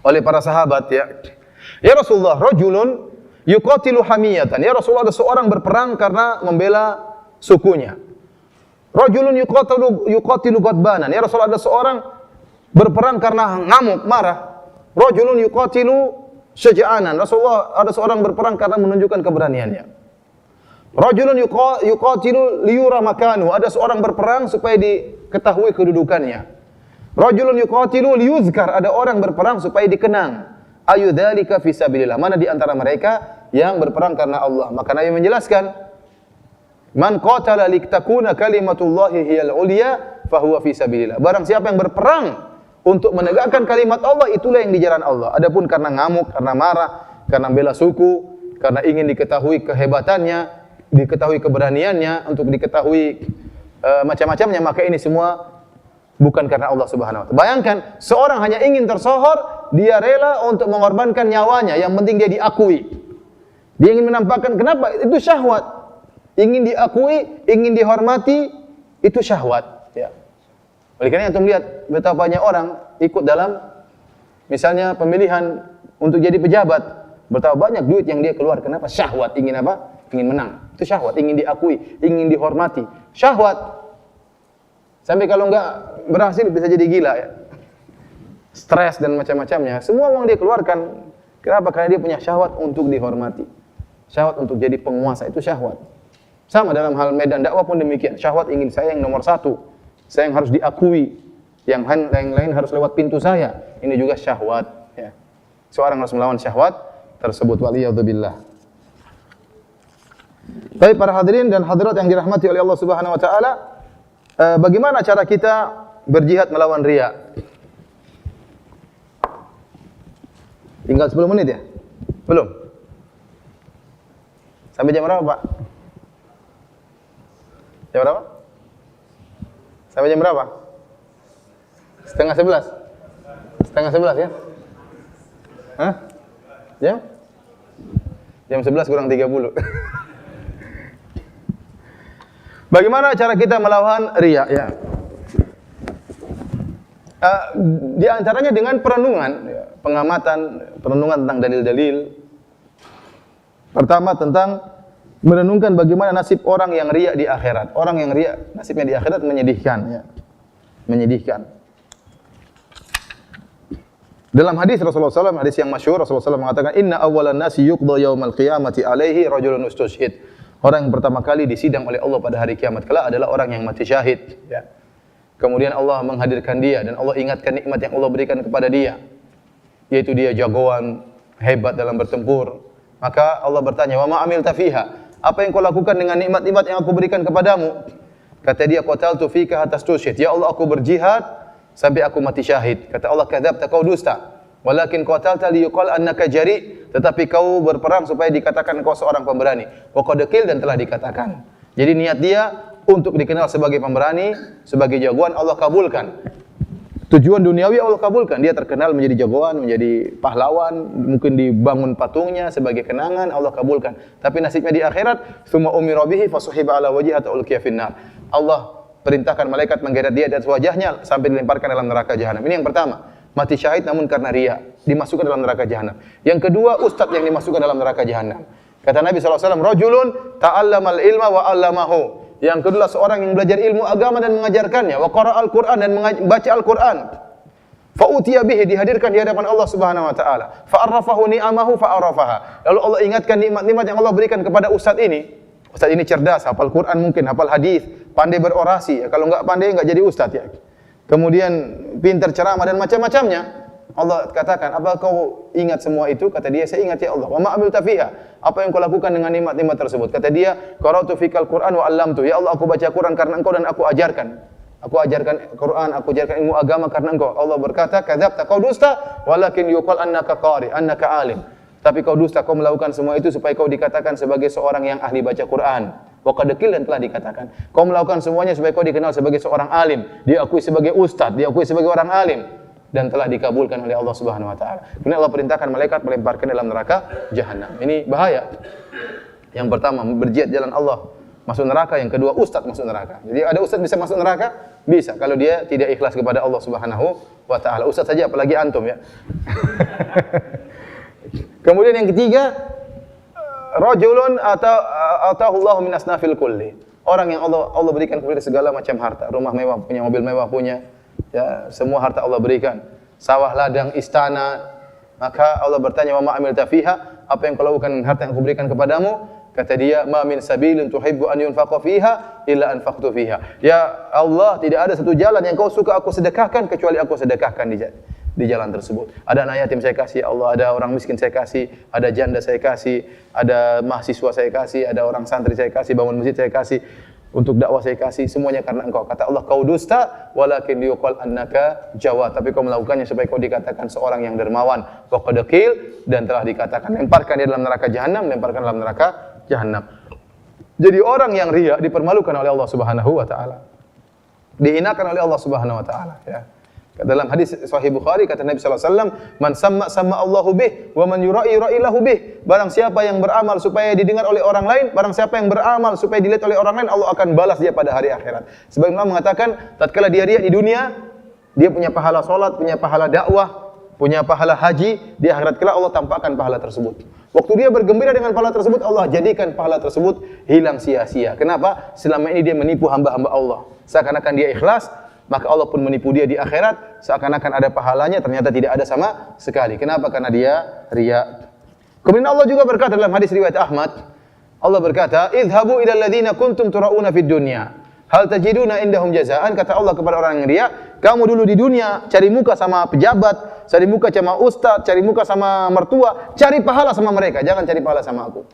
oleh para sahabat, ya Rasulullah, rajulun yuqatilu hamiyatan. Ya Rasulullah, ada seorang berperang karena membela sukunya. Rajulun yuqatilu ghadbanan. Ya Rasulullah, ada seorang berperang karena ngamuk, marah. Rajulun yuqatilu syaja'anan. Rasulullah, ada seorang berperang karena menunjukkan keberaniannya. Rajulun yuqatilu liyura makanu. Ada seorang berperang supaya diketahui kedudukannya. Rajulun yuqatilu liyuzkar. Ada orang berperang supaya dikenang. Ayu dzalika fi sabilillah. Mana di antara mereka yang berperang karena Allah? Maka Nabi menjelaskan, man qatala litakuna kalimatullahi hiyal ulya fahuwa fi sabilillah. Barang siapa yang berperang untuk menegakkan kalimat Allah, itulah yang di jalan Allah. Adapun karena ngamuk, karena marah, karena bela suku, karena ingin diketahui kehebatannya, diketahui keberaniannya, untuk diketahui macam-macamnya, maka ini semua bukan karena Allah Subhanahu wa taala. Bayangkan, seorang hanya ingin tersohor, dia rela untuk mengorbankan nyawanya, yang penting dia diakui. Dia ingin menampakkan, kenapa? Itu syahwat. Ingin diakui, ingin dihormati, itu syahwat, ya. Oleh karena itu lihat betapa banyak orang ikut dalam misalnya pemilihan untuk jadi pejabat, betapa banyak duit yang dia keluar. Kenapa? Syahwat. Ingin apa? Ingin menang. Itu syahwat. Ingin diakui, ingin dihormati. Syahwat. Sampai kalau enggak berhasil bisa jadi gila, ya. Stres dan macam-macamnya. Semua uang dia keluarkan. Kenapa? Karena dia punya syahwat untuk dihormati. Syahwat untuk jadi penguasa, itu syahwat. Sama dalam hal medan dakwah pun demikian. Syahwat ingin saya yang nomor satu. Saya yang harus diakui, yang lain harus lewat pintu saya. Ini juga syahwat, ya. Seorang harus melawan syahwat tersebut. Waliyadzubillah. Baik para hadirin dan hadirat yang dirahmati oleh Allah Subhanahu wa taala, bagaimana cara kita berjihad melawan riya? Tinggal 10 menit ya? Belum? Sampai jam berapa, Pak? Jam berapa? Sampai jam berapa? Setengah 11? Setengah 11 ya? Hah? Jam? Jam 11 kurang 30. Bagaimana cara kita melawan riya, ya? Di antaranya dengan perenungan, ya, pengamatan, perenungan tentang dalil-dalil. Pertama tentang merenungkan bagaimana nasib orang yang riya di akhirat. Orang yang riya nasibnya di akhirat menyedihkan, ya. Menyedihkan. Dalam hadis Rasulullah SAW, hadis yang masyhur, Rasulullah SAW mengatakan, Inna awwalan nasi yuqda yaumal qiyamati alaihi rajulun ustushhid. Orang yang pertama kali disidang oleh Allah pada hari kiamat kelak adalah orang yang mati syahid, ya. Kemudian Allah menghadirkan dia dan Allah ingatkan nikmat yang Allah berikan kepada dia, yaitu dia jagoan, hebat dalam bertempur. Maka Allah bertanya, "Wa ma amilta fiha?" Apa yang kau lakukan dengan nikmat-nikmat yang aku berikan kepadamu? Kata dia, "Qataltu fika hatta stushhid." Ya Allah, aku berjihad sampai aku mati syahid. Kata Allah, "Kadzabta, kau dusta. Walakin qatalta liyuqal annaka jari." Tetapi kau berperang supaya dikatakan kau seorang pemberani. Wa qad qil, dan telah dikatakan. Jadi niat dia untuk dikenal sebagai pemberani, sebagai jagoan, Allah kabulkan. Tujuan duniawi Allah kabulkan. Dia terkenal menjadi jagoan, menjadi pahlawan, mungkin dibangun patungnya sebagai kenangan, Allah kabulkan. Tapi nasibnya di akhirat, tsumma umira bihi fasuhiba ala wajhihi hatta ulqiya finnar. Allah perintahkan malaikat menggeret dia di atas wajahnya sampai dilemparkan dalam neraka jahanam. Ini yang pertama, mati syahid namun karena riya, dimasukkan dalam neraka jahanam. Yang kedua, ustaz yang dimasukkan dalam neraka jahanam. Kata Nabi SAW, rajulun ta'allamal ilma wa 'allamahu. Yang kedua, seorang yang belajar ilmu agama dan mengajarkannya, wa qara'al Qur'an, dan membaca Al-Qur'an. Fa utiya bihi, dihadirkan di hadapan Allah Subhanahu wa taala. Fa arrafahu ni'amahu fa arafaha. Lalu Allah ingatkan nikmat-nikmat yang Allah berikan kepada ustaz ini. Ustaz ini cerdas, hafal Quran mungkin, hafal hadis, pandai berorasi. Ya, kalau enggak pandai enggak jadi ustaz, ya. Kemudian pintar ceramah dan macam-macamnya. Allah katakan, "Apa kau ingat semua itu?" Kata dia, "Saya ingat ya Allah." "Wa ma amilta fiha?" Apa yang kau lakukan dengan nikmat-nikmat tersebut? Kata dia, "Qara'tu fikal Qur'an wa 'allamtu." Ya Allah, aku baca Quran karena Engkau dan aku ajarkan. Aku ajarkan Quran, aku ajarkan ilmu agama karena Engkau. Allah berkata, "Kadzabta, kau dusta, walakin yuqal annaka qari, annaka alim." Tapi kau dusta, kau melakukan semua itu supaya kau dikatakan sebagai seorang yang ahli baca Quran. Wa qad qil, dan telah dikatakan. Kau melakukan semuanya supaya kau dikenal sebagai seorang alim, diakui sebagai ustaz, diakui sebagai orang alim. Dan telah dikabulkan oleh Allah Subhanahu wa taala. Kemudian Allah perintahkan malaikat melemparkan dalam neraka jahanam. Ini bahaya. Yang pertama, berjihad jalan Allah masuk neraka, yang kedua ustaz masuk neraka. Jadi ada ustaz bisa masuk neraka? Bisa, kalau dia tidak ikhlas kepada Allah Subhanahu wa taala. Ustaz saja, apalagi antum, ya. Kemudian yang ketiga, rajulun atahullahu min asnafil kulli. Orang yang Allah berikan kepada segala macam harta, rumah mewah punya, mobil mewah punya. Ya, semua harta Allah berikan, sawah, ladang, istana. Maka Allah bertanya, "Wa ma amilta fiha?" Apa yang kau lakukan dengan harta yang aku berikan kepadamu? Kata dia, "Ma min sabilin tuhibbu an yunfaqa fiha illa anfaqtu fiha." Ya Allah, tidak ada satu jalan yang kau suka aku sedekahkan kecuali aku sedekahkan di jalan tersebut. Ada anak yatim saya kasih, ya Allah, ada orang miskin saya kasih, ada janda saya kasih, ada mahasiswa saya kasih, ada orang santri saya kasih, bangun masjid saya kasih. Untuk dakwah saya kasih, semuanya karena Engkau. Kata Allah, kau dusta, walakin liyuqal annaka jawad. Tapi kau melakukannya supaya kau dikatakan seorang yang dermawan. Wa qad qil, dan telah dikatakan. Lemparkan dia dalam neraka jahanam, lemparkan dalam neraka jahanam. Jadi orang yang riya dipermalukan oleh Allah Subhanahu wa taala. Dihinakan oleh Allah Subhanahu wa taala, ya. Dalam hadis Sahih Bukhari kata Nabi sallallahu alaihi wasallam, "Man samma Allahu bih wa man yura'i ra'ilahu bih." Barang siapa yang beramal supaya didengar oleh orang lain, barang siapa yang beramal supaya dilihat oleh orang lain, Allah akan balas dia pada hari akhirat. Sebagaimana mengatakan, tatkala dia riya di dunia, dia punya pahala salat, punya pahala dakwah, punya pahala haji, di akhirat kelak Allah tampakkan pahala tersebut. Waktu dia bergembira dengan pahala tersebut, Allah jadikan pahala tersebut hilang sia-sia. Kenapa? Selama ini dia menipu hamba-hamba Allah. Seakan-akan dia ikhlas, maka Allah pun menipu dia di akhirat, seakan-akan ada pahalanya, ternyata tidak ada sama sekali. Kenapa? Karena dia riya. Kemudian Allah juga berkata dalam hadis riwayat Ahmad, Allah berkata, "Idhabu ilal ladzina kuntum tura'una fid dunya, hal tajiduna indahum jazaan." Kata Allah kepada orang yang riya, kamu dulu di dunia cari muka sama pejabat, cari muka sama ustaz, cari muka sama mertua, cari pahala sama mereka, jangan cari pahala sama aku.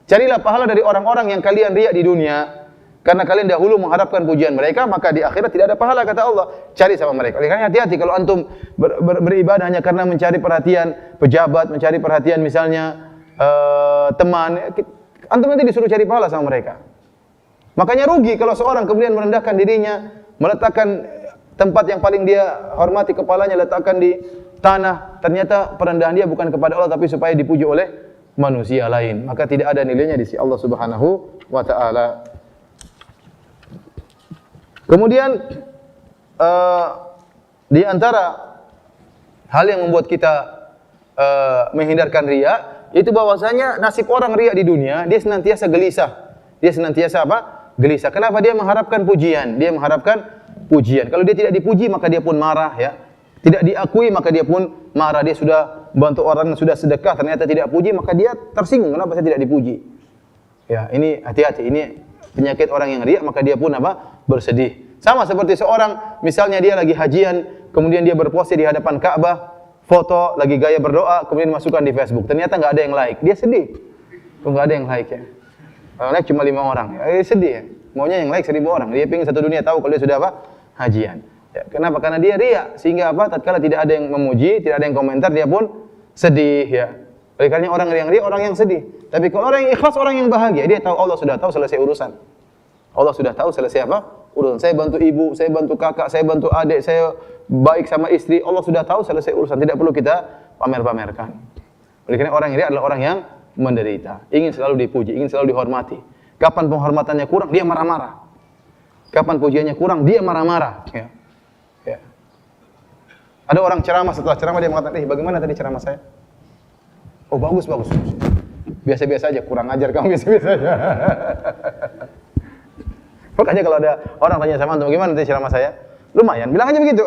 Carilah pahala dari orang-orang yang kalian riya di dunia. Karena kalian dahulu mengharapkan pujian mereka, maka di akhirat tidak ada pahala, kata Allah. Cari sama mereka. Oleh karena hati-hati kalau antum beribadah hanya karena mencari perhatian pejabat, mencari perhatian misalnya teman, antum nanti disuruh cari pahala sama mereka. Makanya rugi kalau seorang kemudian merendahkan dirinya, meletakkan tempat yang paling dia hormati kepalanya, letakkan di tanah. Ternyata perendahan dia bukan kepada Allah, tapi supaya dipuji oleh manusia lain. Maka tidak ada nilainya di sisi Allah Subhanahu wa taala. Kemudian Di antara hal yang membuat kita menghindarkan riya, itu bahwasanya nasib orang riya di dunia, dia senantiasa gelisah. Dia senantiasa apa? Gelisah. Kenapa? Dia mengharapkan pujian. Dia mengharapkan pujian. Kalau dia tidak dipuji, maka dia pun marah, ya. Tidak diakui, maka dia pun marah. Dia sudah bantu orang, sudah sedekah, ternyata tidak puji, maka dia tersinggung. Kenapa saya tidak dipuji? Ya, ini hati-hati. Ini penyakit orang yang riya, maka dia pun apa? Bersedih. Sama seperti seorang, misalnya dia lagi hajian, kemudian dia berpose di hadapan Ka'bah, foto, lagi gaya berdoa, kemudian masukkan di Facebook. Ternyata nggak ada yang like, dia sedih. Kok nggak ada yang like ya? Kalau like cuma 5 orang, ya sedih ya. Maunya yang like 1000 orang. Dia pengen satu dunia tahu kalau dia sudah apa? Hajian. Ya, kenapa? Karena dia riya, sehingga apa? Tatkala tidak ada yang memuji, tidak ada yang komentar, dia pun sedih ya. Oleh karena orang yang riya, orang yang sedih. Tapi kalau orang yang ikhlas, orang yang bahagia, dia tahu Allah sudah tahu selesai urusan. Allah sudah tahu selesai apa? Urusan. Saya bantu ibu, saya bantu kakak, saya bantu adik, saya baik sama istri. Allah sudah tahu selesai urusan. Tidak perlu kita pamer-pamerkan. Oleh karena orang ini adalah orang yang menderita. Ingin selalu dipuji, ingin selalu dihormati. Kapan penghormatannya kurang, dia marah-marah. Kapan pujiannya kurang, dia marah-marah. Ya. Ya. Ada orang ceramah, setelah ceramah dia mengatakan, bagaimana tadi ceramah saya? Oh bagus. Biasa-biasa aja, kurang ajar kamu biasa-biasa aja. Makanya kalau ada orang tanya sama antum, gimana tadi ceramah saya? Lumayan, bilang aja begitu.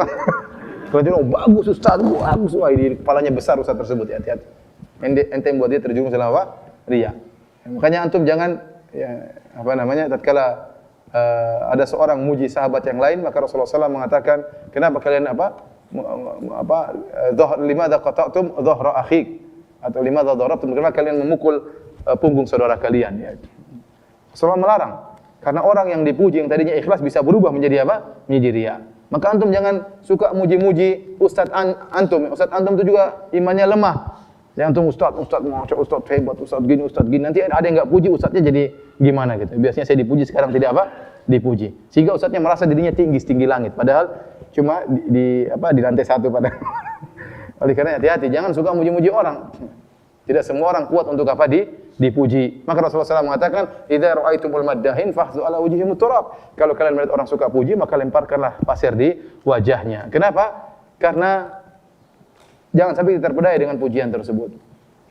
Kalau dia bagus Ustaz, bagus. Wah, ini kepalanya besar Ustaz tersebut, ya, hati-hati. Ente buat dia terjerumus dalam apa? Riya. Makanya antum jangan tatkala ada seorang muji sahabat yang lain, maka Rasulullah SAW mengatakan, kenapa kalian limadza qata'tum dhahra akhik, atau limadza darabtum, kenapa kalian memukul punggung saudara kalian, ya. Rasulullah melarang. Karena orang yang dipuji yang tadinya ikhlas bisa berubah menjadi apa? Menjadi riya. Maka antum jangan suka muji-muji ustaz antum. Ustaz antum itu juga imannya lemah. Yang antum ustaz hebat, ustaz gini. Nanti ada yang enggak puji ustaznya jadi gimana gitu. Biasanya saya dipuji, sekarang tidak apa? Dipuji. Sehingga ustaznya merasa dirinya tinggi setinggi langit, padahal cuma di lantai 1 padahal. Oleh karena hati-hati, jangan suka muji-muji orang. Tidak semua orang kuat untuk apa? Dipuji. Maka Rasulullah SAW mengatakan, "Idza ra'aitumul maddahin fahzu ala wujhihim turab." Kalau kalian melihat orang suka puji, maka lemparkanlah pasir di wajahnya. Kenapa? Karena jangan sampai terpedaya dengan pujian tersebut.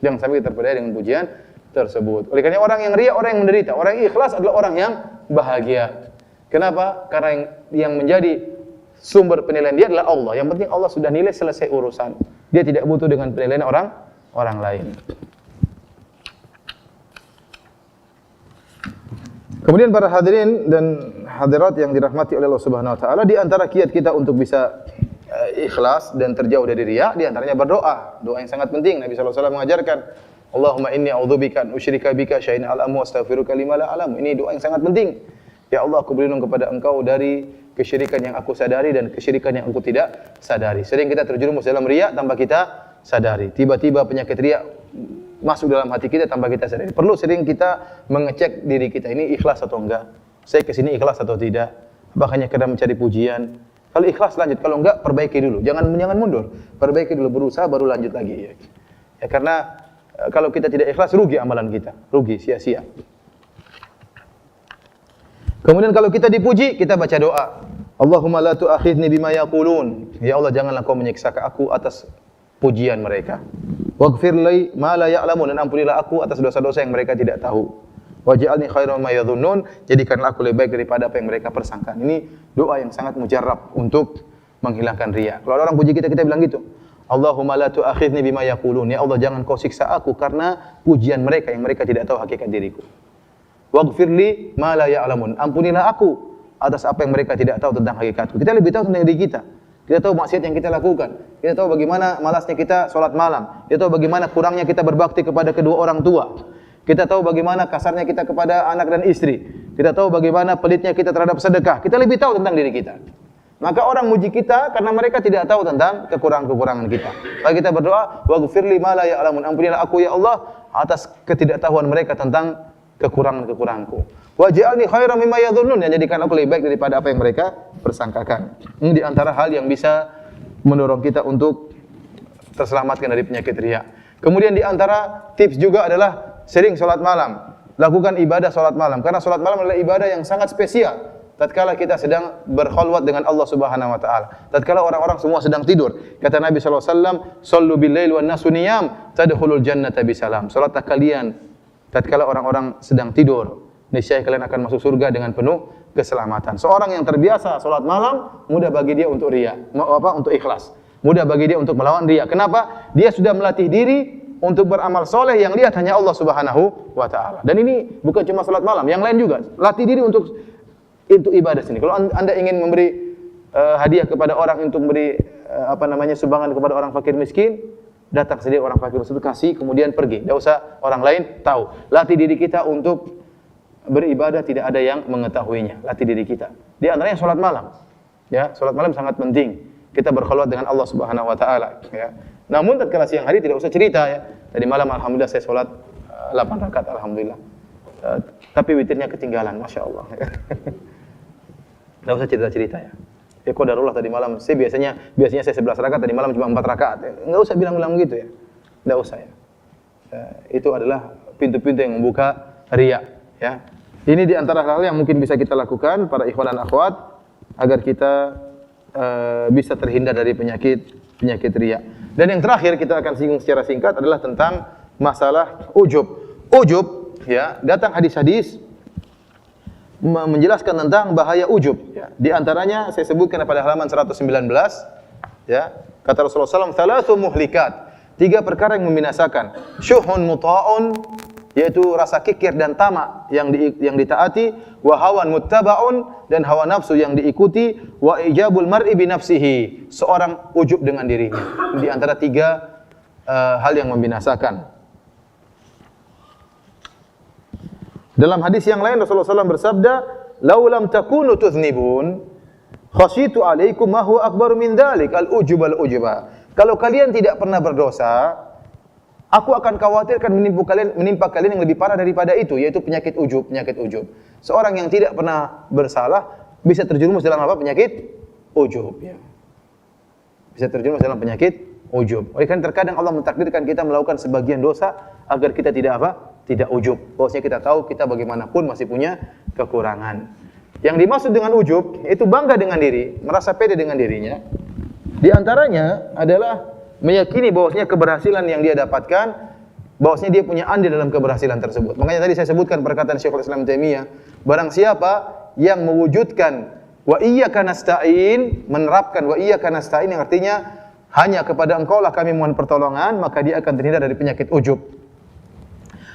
Jangan sampai terpedaya dengan pujian tersebut. Oleh karena orang yang riya, orang yang menderita. Orang yang ikhlas adalah orang yang bahagia. Kenapa? Karena yang menjadi sumber penilaian dia adalah Allah. Yang penting Allah sudah nilai, selesai urusan. Dia tidak butuh dengan penilaian orang lain. Kemudian para hadirin dan hadirat yang dirahmati oleh Allah Subhanahu wa taala, di antara kiat kita untuk bisa ikhlas dan terjauh dari riya, di antaranya berdoa. Doa yang sangat penting. Nabi sallallahu alaihi wasallam mengajarkan, "Allahumma inni a'udzubika an usyrika bika syai'an a'lamu wa astaghfiruka lima la a'lamu." Ini doa yang sangat penting. Ya Allah, aku berlindung kepada Engkau dari kesyirikan yang aku sadari dan kesyirikan yang aku tidak sadari. Sering kita terjerumus dalam riya tanpa kita sadari. Tiba-tiba penyakit riya masuk dalam hati kita tanpa kita sadari. Perlu sering kita mengecek diri kita, ini ikhlas atau enggak? Saya kesini ikhlas atau tidak? Apakah hanya karena mencari pujian? Kalau ikhlas lanjut, kalau enggak perbaiki dulu. Jangan mundur. Perbaiki dulu, berusaha baru lanjut lagi. Ya, karena kalau kita tidak ikhlas, rugi amalan kita. Rugi, sia-sia. Kemudian kalau kita dipuji, kita baca doa. Allahumma la tu'akhidni bima yaqulun. Ya Allah, janganlah kau menyiksa aku atas pujian mereka. Waghfir li ma la ya'lamun, dan ampunilah aku atas dosa-dosa yang mereka tidak tahu. Waj'alni khairan mimma yadhunnun, jadikanlah aku lebih baik daripada apa yang mereka persangkakan. Ini doa yang sangat mujarrab untuk menghilangkan riya. Kalau orang puji kita bilang gitu. Allahumma la tu'akhidni bima yaqulun. Ya Allah, jangan kau siksa aku karena pujian mereka yang mereka tidak tahu hakikat diriku. Waghfir li ma la ya'lamun, ampunilah aku atas apa yang mereka tidak tahu tentang hakikatku. Kita lebih tahu tentang diri kita. Kita tahu maksiat yang kita lakukan. Kita tahu bagaimana malasnya kita salat malam. Kita tahu bagaimana kurangnya kita berbakti kepada kedua orang tua. Kita tahu bagaimana kasarnya kita kepada anak dan istri. Kita tahu bagaimana pelitnya kita terhadap sedekah. Kita lebih tahu tentang diri kita. Maka orang muji kita karena mereka tidak tahu tentang kekurangan-kekurangan kita. Maka kita berdoa, waghfirli ma la ya'lamun. Ampunilah aku ya Allah atas ketidaktahuan mereka tentang kekurangan-kekuranganku. Waj'alni khairan mimma yadhunnun, yang jadikan aku lebih baik daripada apa yang mereka persangkakan. Ini di antara hal yang bisa mendorong kita untuk terselamatkan dari penyakit riya. Kemudian di antara tips juga adalah sering salat malam. Lakukan ibadah salat malam, karena salat malam adalah ibadah yang sangat spesial. tatkala kita sedang berkhulwat dengan Allah Subhanahu wa taala. Tatkala orang-orang semua sedang tidur. Kata Nabi sallallahu alaihi wasallam, "Shallu bil-lail wan nasu niyam, tadkhulul jannata bisalam." Salatlah kalian tatkala orang-orang sedang tidur, niscaya kalian akan masuk surga dengan penuh keselamatan. Seorang yang terbiasa salat malam, mudah bagi dia untuk riya, untuk ikhlas. Mudah bagi dia untuk melawan riya. Kenapa? Dia sudah melatih diri untuk beramal soleh yang lihat hanya Allah Subhanahu wa taala. Dan ini bukan cuma salat malam, yang lain juga. Latih diri untuk ibadah sini. Kalau Anda ingin memberi hadiah kepada orang, untuk memberi sumbangan kepada orang fakir miskin, datang sendiri orang fakir miskin, kasih, kemudian pergi. Tidak usah orang lain tahu. Latih diri kita untuk beribadah tidak ada yang mengetahuinya. Latih diri kita. Di antaranya salat malam. Ya, salat malam sangat penting. Kita berkhulwat dengan Allah Subhanahu wa taala, ya. Namun tatkala siang hari tidak usah cerita, ya. Tadi malam alhamdulillah saya salat 8 rakaat alhamdulillah. Tapi witirnya ketinggalan, Masya Allah. Tidak usah cerita-cerita, ya. Ya qadarullah tadi malam saya biasanya saya 11 rakaat, tadi malam cuma 4 rakaat. Enggak usah bilang-bilang gitu, ya. Enggak usah, ya. Itu adalah pintu-pintu yang membuka riya, ya. Ini di antara hal yang mungkin bisa kita lakukan para ikhwan dan akhwat agar kita bisa terhindar dari penyakit riya. Dan yang terakhir kita akan singgung secara singkat adalah tentang masalah ujub. Ujub, ya, datang hadis-hadis menjelaskan tentang bahaya ujub, ya. Di antaranya saya sebutkan pada halaman 119, ya. Kata Rasulullah SAW, "Thalathu muhlikat." 3 perkara yang membinasakan. Syuhun muta'un, yaitu rasa kikir dan tamak yang ditaati, wa hawan muttaba'un, dan hawa nafsu yang diikuti, wa ijabul mar'i bi nafsihi, seorang ujub dengan dirinya. Di antara 3 hal yang membinasakan. Dalam hadis yang lain Rasulullah SAW bersabda, "Lau lam takunu tudznibun, khasyitu alaikum ma huwa akbaru min dzalik, al-ujub al-ujuba." Kalau kalian tidak pernah berdosa, aku akan khawatirkan menimpa kalian yang lebih parah daripada itu, yaitu penyakit ujub. Seorang yang tidak pernah bersalah bisa terjerumus dalam apa? Penyakit ujub, ya. Bisa terjerumus dalam penyakit ujub. Oleh karena terkadang Allah mentakdirkan kita melakukan sebagian dosa agar kita tidak apa? Tidak ujub. Bahwasanya kita tahu kita bagaimanapun masih punya kekurangan. Yang dimaksud dengan ujub itu bangga dengan diri, merasa pede dengan dirinya. Di antaranya adalah meyakini bahwasanya keberhasilan yang dia dapatkan, bahwasanya dia punya andil dalam keberhasilan tersebut. Makanya tadi saya sebutkan perkataan Syekhul Islam Taimiyah, barang siapa yang mewujudkan wa iyyaka nasta'in, menerapkan wa iyyaka nasta'in yang artinya hanya kepada Engkau lah kami mohon pertolongan, maka dia akan terhindar dari penyakit ujub.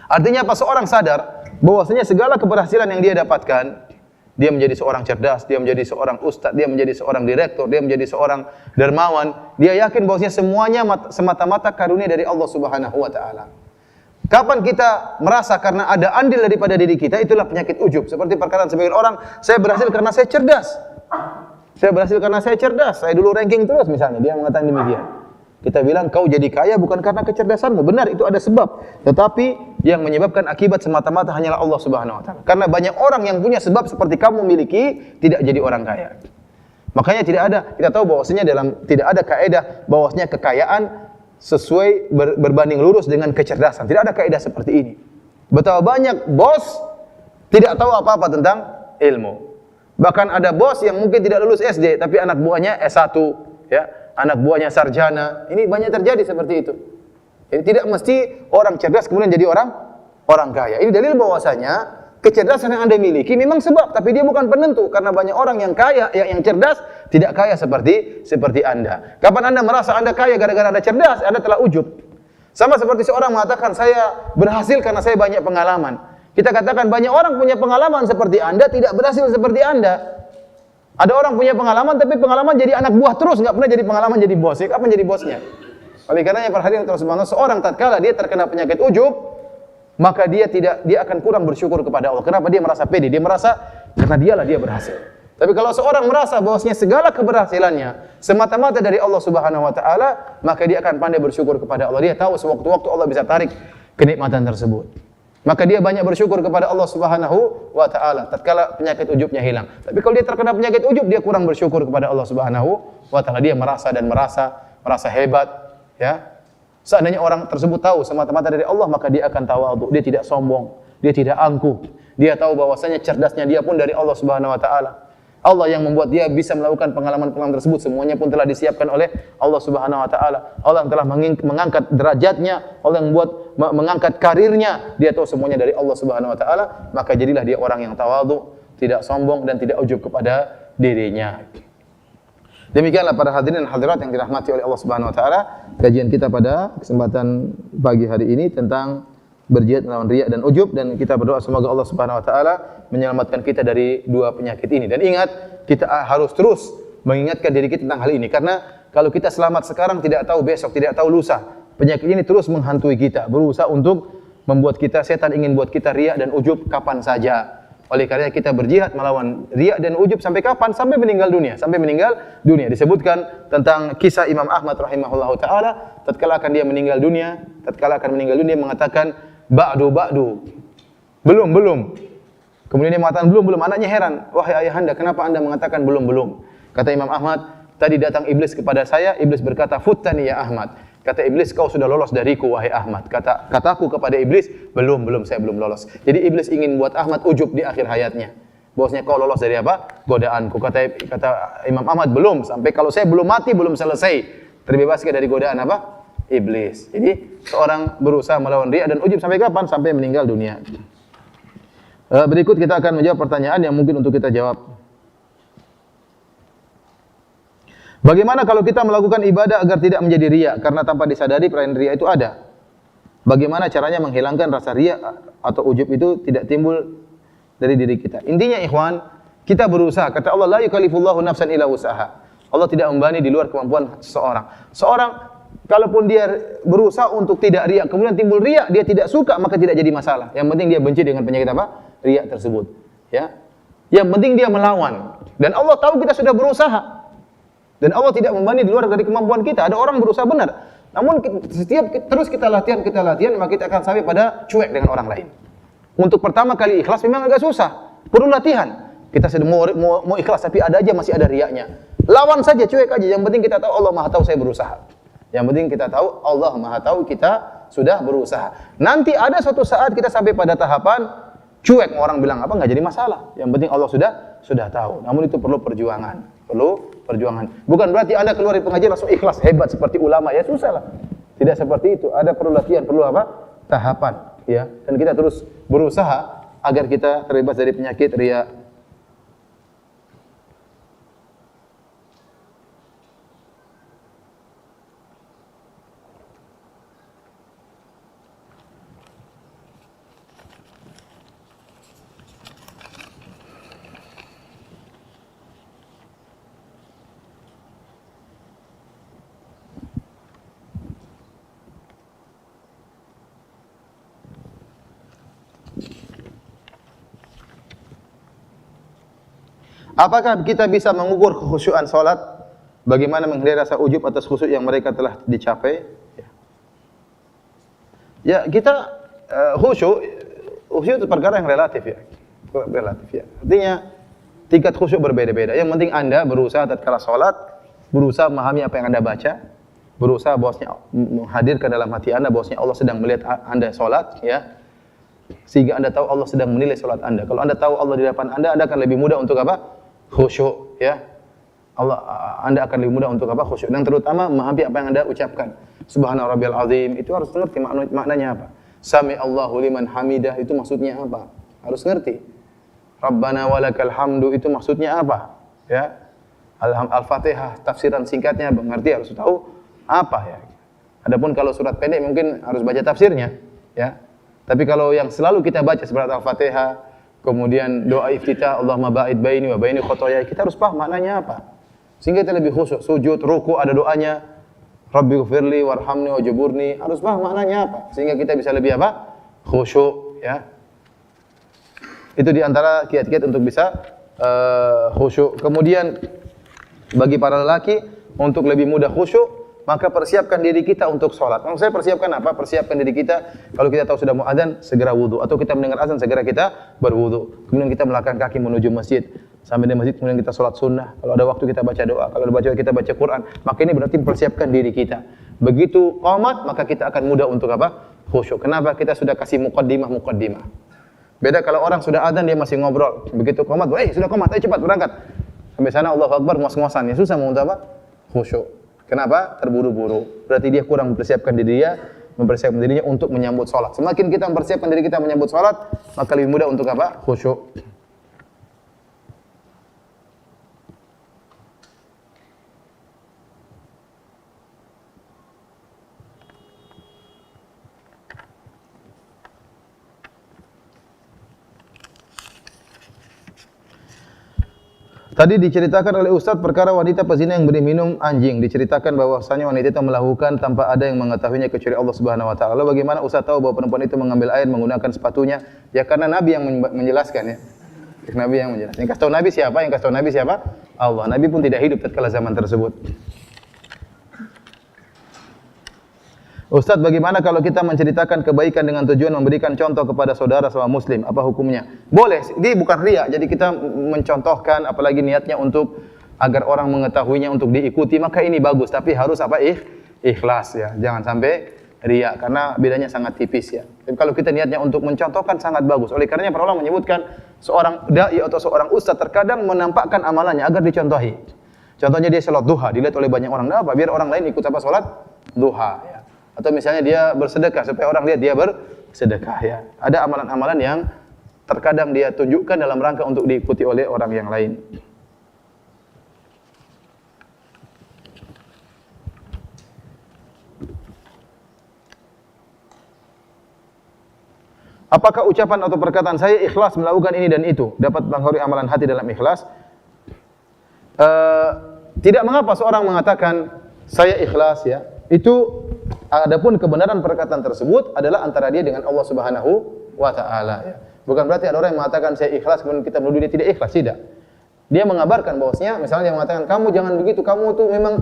Artinya apa? Seorang sadar bahwasanya segala keberhasilan yang dia dapatkan, dia menjadi seorang cerdas, dia menjadi seorang ustaz, dia menjadi seorang direktur, dia menjadi seorang dermawan, dia yakin bahwasanya semuanya semata-mata karunia dari Allah Subhanahu wa taala. Kapan kita merasa karena ada andil daripada diri kita, itulah penyakit ujub. Seperti perkataan sebagian orang, saya berhasil karena saya cerdas. Saya berhasil karena saya cerdas. Saya dulu ranking terus misalnya, dia mengatakan demikian. Kita bilang kau jadi kaya bukan karena kecerdasanmu. Benar, itu ada sebab. Tetapi yang menyebabkan akibat semata-mata hanyalah Allah Subhanahu wa taala. Karena banyak orang yang punya sebab seperti kamu miliki tidak jadi orang kaya. Makanya kita tahu bahwasanya tidak ada kaidah bahwasanya kekayaan sesuai berbanding lurus dengan kecerdasan. Tidak ada kaidah seperti ini. Betapa banyak bos tidak tahu apa-apa tentang ilmu. Bahkan ada bos yang mungkin tidak lulus SD tapi anak buahnya S1, ya. Anak buahnya sarjana. Ini banyak terjadi seperti itu. Jadi tidak mesti orang cerdas kemudian jadi orang kaya. Ini dalil bahwasanya kecerdasan yang Anda miliki memang sebab, tapi dia bukan penentu. Karena banyak orang yang kaya, yang cerdas tidak kaya seperti Anda. Kapan Anda merasa Anda kaya gara-gara Anda cerdas, Anda telah ujub. Sama seperti seorang mengatakan saya berhasil karena saya banyak pengalaman. Kita katakan banyak orang punya pengalaman seperti Anda, tidak berhasil seperti Anda. Ada orang punya pengalaman tapi pengalaman jadi anak buah terus, enggak pernah jadi pengalaman jadi bos. Ya, kapan jadi bosnya? Oleh karenanya perhatian terus banget, seorang tatkala dia terkena penyakit ujub, maka dia akan kurang bersyukur kepada Allah. Kenapa? Dia merasa pede, dia merasa karena dialah dia berhasil. Tapi kalau seorang merasa bahwasanya segala keberhasilannya semata-mata dari Allah Subhanahu wa taala, maka dia akan pandai bersyukur kepada Allah. Dia tahu sewaktu-waktu Allah bisa tarik kenikmatan tersebut. Maka dia banyak bersyukur kepada Allah Subhanahu wa taala tatkala penyakit ujubnya hilang. Tapi kalau dia terkena penyakit ujub, dia kurang bersyukur kepada Allah Subhanahu wa taala. Dia merasa hebat, ya. Seandainya orang tersebut tahu semata-mata dari Allah, maka dia akan tawadhu. Dia tidak sombong, dia tidak angkuh. Dia tahu bahwasanya cerdasnya dia pun dari Allah Subhanahu wa taala. Allah yang membuat dia bisa melakukan pengalaman-pengalaman tersebut, semuanya pun telah disiapkan oleh Allah Subhanahu wa taala. Allah yang telah mengangkat derajatnya, Allah yang mengangkat karirnya, dia tahu semuanya dari Allah Subhanahu wa taala, maka jadilah dia orang yang tawadhu, tidak sombong dan tidak ujub kepada dirinya. Demikianlah para hadirin dan hadirat yang dirahmati oleh Allah Subhanahu wa taala, kajian kita pada kesempatan pagi hari ini tentang berjihad melawan riya dan ujub, dan kita berdoa semoga Allah Subhanahu wa taala menyelamatkan kita dari dua penyakit ini. Dan ingat, kita harus terus mengingatkan diri kita tentang hal ini, karena kalau kita selamat sekarang tidak tahu besok, tidak tahu lusa. Penyakit ini terus menghantui kita, berusaha untuk membuat kita, setan ingin buat kita riya dan ujub kapan saja. Oleh karena kita berjihad melawan riya dan ujub sampai kapan? Sampai meninggal dunia. Sampai meninggal dunia. Disebutkan tentang kisah Imam Ahmad rahimahullahu taala, tatkala akan dia meninggal dunia, mengatakan ba'du. Belum. Kemudian dia mengatakan belum. Anaknya heran, wahai ayahanda, kenapa anda mengatakan belum? Kata Imam Ahmad, tadi datang iblis kepada saya, iblis berkata, futtani ya Ahmad. Kata iblis, kau sudah lolos dariku wahai Ahmad. Kataku kepada iblis, belum, saya belum lolos. Jadi iblis ingin buat Ahmad ujub di akhir hayatnya. Bahwasanya kau lolos dari apa? Godaanku. Kata Imam Ahmad, belum, sampai kalau saya belum mati, belum selesai. Terbebaskan dari godaan apa? Iblis. Jadi seorang berusaha melawan riya dan ujub sampai kapan? Sampai meninggal dunia. Berikut kita akan menjawab pertanyaan yang mungkin untuk kita jawab. Bagaimana kalau kita melakukan ibadah agar tidak menjadi riya? Karena tanpa disadari perayaan riya itu ada. Bagaimana caranya menghilangkan rasa riya atau ujub itu tidak timbul dari diri kita? Intinya ikhwan, kita berusaha. Kata Allah, la yukallifullahu nafsan illa wus'aha. Allah tidak membebani di luar kemampuan seseorang. Seorang kalaupun dia berusaha untuk tidak riya, kemudian timbul riya, dia tidak suka, maka tidak jadi masalah. Yang penting dia benci dengan penyakit apa? Riya tersebut. Ya. Yang penting dia melawan. Dan Allah tahu kita sudah berusaha. Dan Allah tidak membebani di luar dari kemampuan kita. Ada orang berusaha benar. Namun setiap terus kita latihan, maka kita akan sampai pada cuek dengan orang lain. Untuk pertama kali ikhlas memang agak susah. Perlu latihan. Kita sedang mau ikhlas tapi ada aja masih ada riyanya. Lawan saja, cuek aja. Yang penting kita tahu Allah Maha tahu saya berusaha. Yang penting kita tahu Allah Maha tahu kita sudah berusaha. Nanti ada suatu saat kita sampai pada tahapan cuek, orang bilang apa, enggak jadi masalah. Yang penting Allah sudah tahu. Namun itu perlu perjuangan. Bukan berarti Anda keluar dari pengajian langsung ikhlas hebat seperti ulama, ya susah lah. Tidak seperti itu. Ada perlu latihan, perlu apa? Tahapan, ya. Dan kita terus berusaha agar kita terbebas dari penyakit riya. Apakah kita bisa mengukur kekhusyuan salat? Bagaimana menghindari rasa ujub atas khusyuk yang mereka telah dicapai? Ya, kita khusyuk itu perkara yang relatif ya. Artinya tingkat khusyuk berbeda-beda. Yang penting Anda berusaha tatkala salat, berusaha memahami apa yang Anda baca, berusaha bahwasanya menghadirkan dalam hati Anda bahwasanya Allah sedang melihat Anda salat, ya. Sehingga Anda tahu Allah sedang menilai salat Anda. Kalau Anda tahu Allah di depan Anda akan lebih mudah untuk apa? Khusyuk, ya. Anda akan lebih mudah untuk apa? Khusyuk. Dan terutama memahami apa yang Anda ucapkan. Subhana rabbiyal azim, itu harus ngerti maknanya apa. Sami Allahu liman hamidah, itu maksudnya apa? Harus ngerti. Rabbana walakal hamdu, itu maksudnya apa? Ya. Al-Fatihah, tafsiran singkatnya mengerti, harus tahu apa ya. Adapun kalau surat pendek mungkin harus baca tafsirnya, ya. Tapi kalau yang selalu kita baca seperti Al-Fatihah, kemudian doa iftitah, Allahumma ba'id baini wa baini khotoyai, kita harus paham maknanya apa. Sehingga kita lebih khusyuk. Sujud, ruku ada doanya, Rabbighfirli warhamni wajburni, harus paham maknanya apa. Sehingga kita bisa lebih apa? Khusyuk, ya. Itu di antara kiat-kiat untuk bisa khusyuk. Kemudian bagi para lelaki untuk lebih mudah khusyuk, maka persiapkan diri kita untuk sholat. Maksud saya persiapkan apa? Persiapkan diri kita, kalau kita tahu sudah mau azan, segera wudu. Atau kita mendengar azan, segera kita berwudu. Kemudian kita melangkah kaki menuju masjid. Sampai di masjid, kemudian kita sholat sunnah. Kalau ada waktu kita baca doa. Kalau ada baca kita baca Quran. Maka ini berarti persiapkan diri kita. Begitu qamat, maka kita akan mudah untuk apa? Khusyuk. Kenapa? Kita sudah kasih muqaddimah. Beda kalau orang sudah azan, dia masih ngobrol. Begitu qamat, sudah qamat, ayo cepat berangkat. Sampai sana Allahu Akbar ngos-ngosan, ya susah mau untuk apa? Khusyuk. Kenapa? Terburu-buru. Berarti dia kurang mempersiapkan dirinya untuk menyambut salat. Semakin kita mempersiapkan diri kita menyambut salat, maka lebih mudah untuk apa? Khusyuk. Tadi diceritakan oleh Ustaz perkara wanita pezina yang beri minum anjing. Diceritakan bahwasanya wanita itu melakukan tanpa ada yang mengetahuinya kecuali Allah Subhanahu wa taala. Lalu bagaimana Ustaz tahu bahwa perempuan itu mengambil air menggunakan sepatunya? Ya karena Nabi yang menjelaskan ya. Nabi yang menjelaskan. Yang kasih tahu Nabi siapa? Yang kasih tahu Nabi siapa? Allah. Nabi pun tidak hidup tatkala zaman tersebut. Ustaz, bagaimana kalau kita menceritakan kebaikan dengan tujuan memberikan contoh kepada saudara sama muslim? Apa hukumnya? Boleh, ini bukan riya. Jadi kita mencontohkan, apalagi niatnya untuk agar orang mengetahuinya, untuk diikuti, maka ini bagus. Tapi harus apa? Ikhlas ya. Jangan sampai riya, karena bedanya sangat tipis ya. Dan kalau kita niatnya untuk mencontohkan, sangat bagus. Oleh karenanya para ulama menyebutkan seorang dai atau seorang ustaz terkadang menampakkan amalannya agar dicontohi. Contohnya dia salat duha, dilihat oleh banyak orang. Kenapa? Biar orang lain ikut apa? Salat duha ya. Atau misalnya dia bersedekah supaya orang lihat dia bersedekah ya. Ada amalan-amalan yang terkadang dia tunjukkan dalam rangka untuk diikuti oleh orang yang lain. Apakah ucapan atau perkataan saya ikhlas melakukan ini dan itu dapat mempengaruhi amalan hati dalam ikhlas? Tidak mengapa seorang mengatakan saya ikhlas ya. Itu adapun kebenaran perkataan tersebut adalah antara dia dengan Allah Subhanahu wa taala ya. Bukan berarti ada orang yang mengatakan saya ikhlas kemudian kita menuduh dia tidak ikhlas, tidak. Dia mengabarkan bahwasanya misalnya dia mengatakan kamu jangan begitu, kamu tuh memang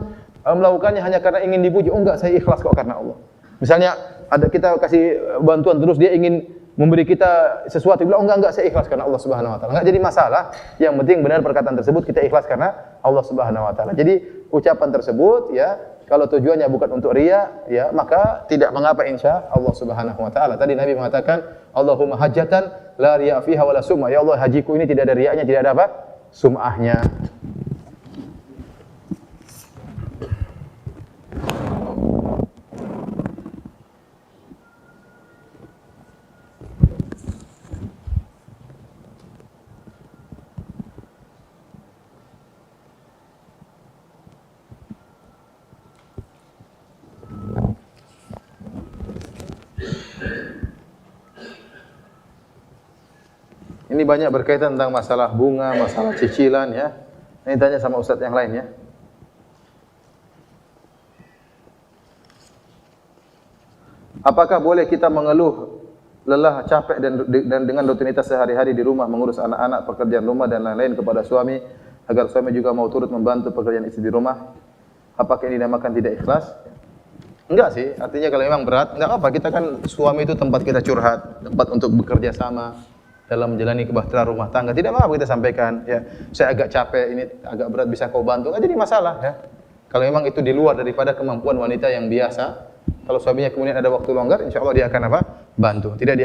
melakukannya hanya karena ingin dipuji. Oh enggak, saya ikhlas kok karena Allah. Misalnya ada kita kasih bantuan terus dia ingin memberi kita sesuatu, bilang oh enggak saya ikhlas karena Allah Subhanahu wa taala. Enggak jadi masalah. Yang penting benar perkataan tersebut kita ikhlas karena Allah Subhanahu wa taala. Jadi ucapan tersebut ya kalau tujuannya bukan untuk riya, ya maka tidak mengapa insya Allah Subhanahu wa taala. Tadi Nabi mengatakan, Allahumma hajjatan la riya fiha wala sum'ah. Ya Allah, hajiku ini tidak ada riyanya, tidak ada apa? Sum'ahnya. Ini banyak berkaitan tentang masalah bunga, masalah cicilan ya. Ini tanya sama ustaz yang lain ya. Apakah boleh kita mengeluh lelah, capek dan dengan rutinitas sehari-hari di rumah mengurus anak-anak, pekerjaan rumah dan lain-lain kepada suami agar suami juga mau turut membantu pekerjaan istri di rumah? Apakah ini dinamakan tidak ikhlas? Enggak sih, artinya kalau memang berat, enggak apa, kita kan suami itu tempat kita curhat, tempat untuk bekerja sama dalam menjalani kebahagiaan rumah tangga. Tidak apa-apa kita sampaikan, ya. Saya agak capek, ini agak berat, bisa kau bantu? Enggak jadi masalah, ya. Kalau memang itu di luar daripada kemampuan wanita yang biasa, kalau suaminya kemudian ada waktu longgar, insya Allah dia akan apa? Bantu. Tidak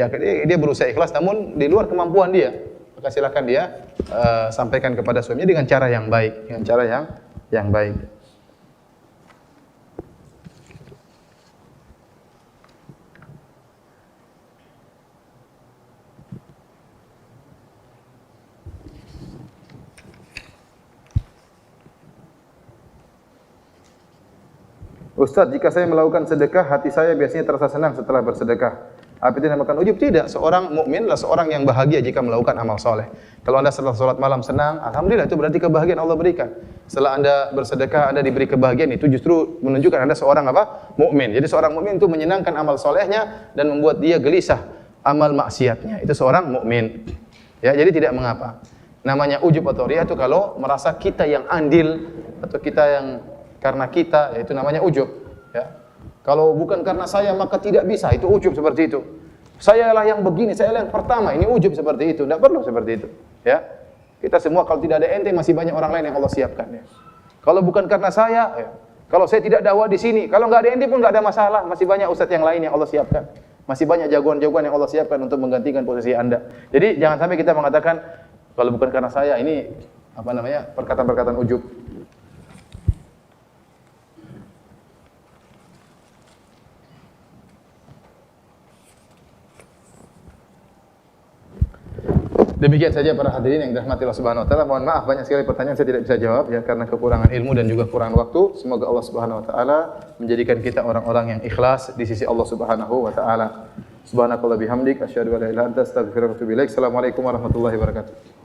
dia berusaha ikhlas, namun di luar kemampuan dia. Maka silakan dia sampaikan kepada suaminya dengan cara yang baik, dengan cara yang baik. Ustaz, jika saya melakukan sedekah, hati saya biasanya terasa senang setelah bersedekah. Apa itu dinamakan ujub? Tidak. Seorang mukmin adalah seorang yang bahagia jika melakukan amal soleh. Kalau anda setelah sholat malam senang, alhamdulillah itu berarti kebahagiaan Allah berikan. Setelah anda bersedekah, anda diberi kebahagiaan, itu justru menunjukkan anda seorang apa? Mukmin. Jadi seorang mukmin itu menyenangkan amal solehnya dan membuat dia gelisah amal maksiatnya. Itu seorang mukmin. Ya, jadi tidak mengapa. Namanya ujub atau riya itu kalau merasa kita yang andil atau kita yang karena kita, yaitu namanya ujub ya. Kalau bukan karena saya maka tidak bisa, itu ujub seperti itu. Sayalah yang begini, sayalah yang pertama, ini ujub seperti itu. Tidak perlu seperti itu ya. Kita semua kalau tidak ada ente masih banyak orang lain yang Allah siapkan ya. Kalau bukan karena saya ya. Kalau saya tidak dakwah di sini, kalau enggak ada ente pun enggak ada masalah, masih banyak ustaz yang lain yang Allah siapkan. Masih banyak jagoan-jagoan yang Allah siapkan untuk menggantikan posisi anda. Jadi jangan sampai kita mengatakan kalau bukan karena saya ini perkataan-perkataan ujub. Demikian saja para hadirin yang dirahmati Allah Subhanahu wa taala. Mohon maaf banyak sekali pertanyaan saya tidak bisa jawab ya karena kekurangan ilmu dan juga kurang waktu. Semoga Allah Subhanahu wa taala menjadikan kita orang-orang yang ikhlas di sisi Allah Subhanahu wa taala. Subhanakallah bihamdik asyhadu an la ilaha illa anta astaghfiruka wa atubu ilaik. Assalamualaikum warahmatullahi wabarakatuh.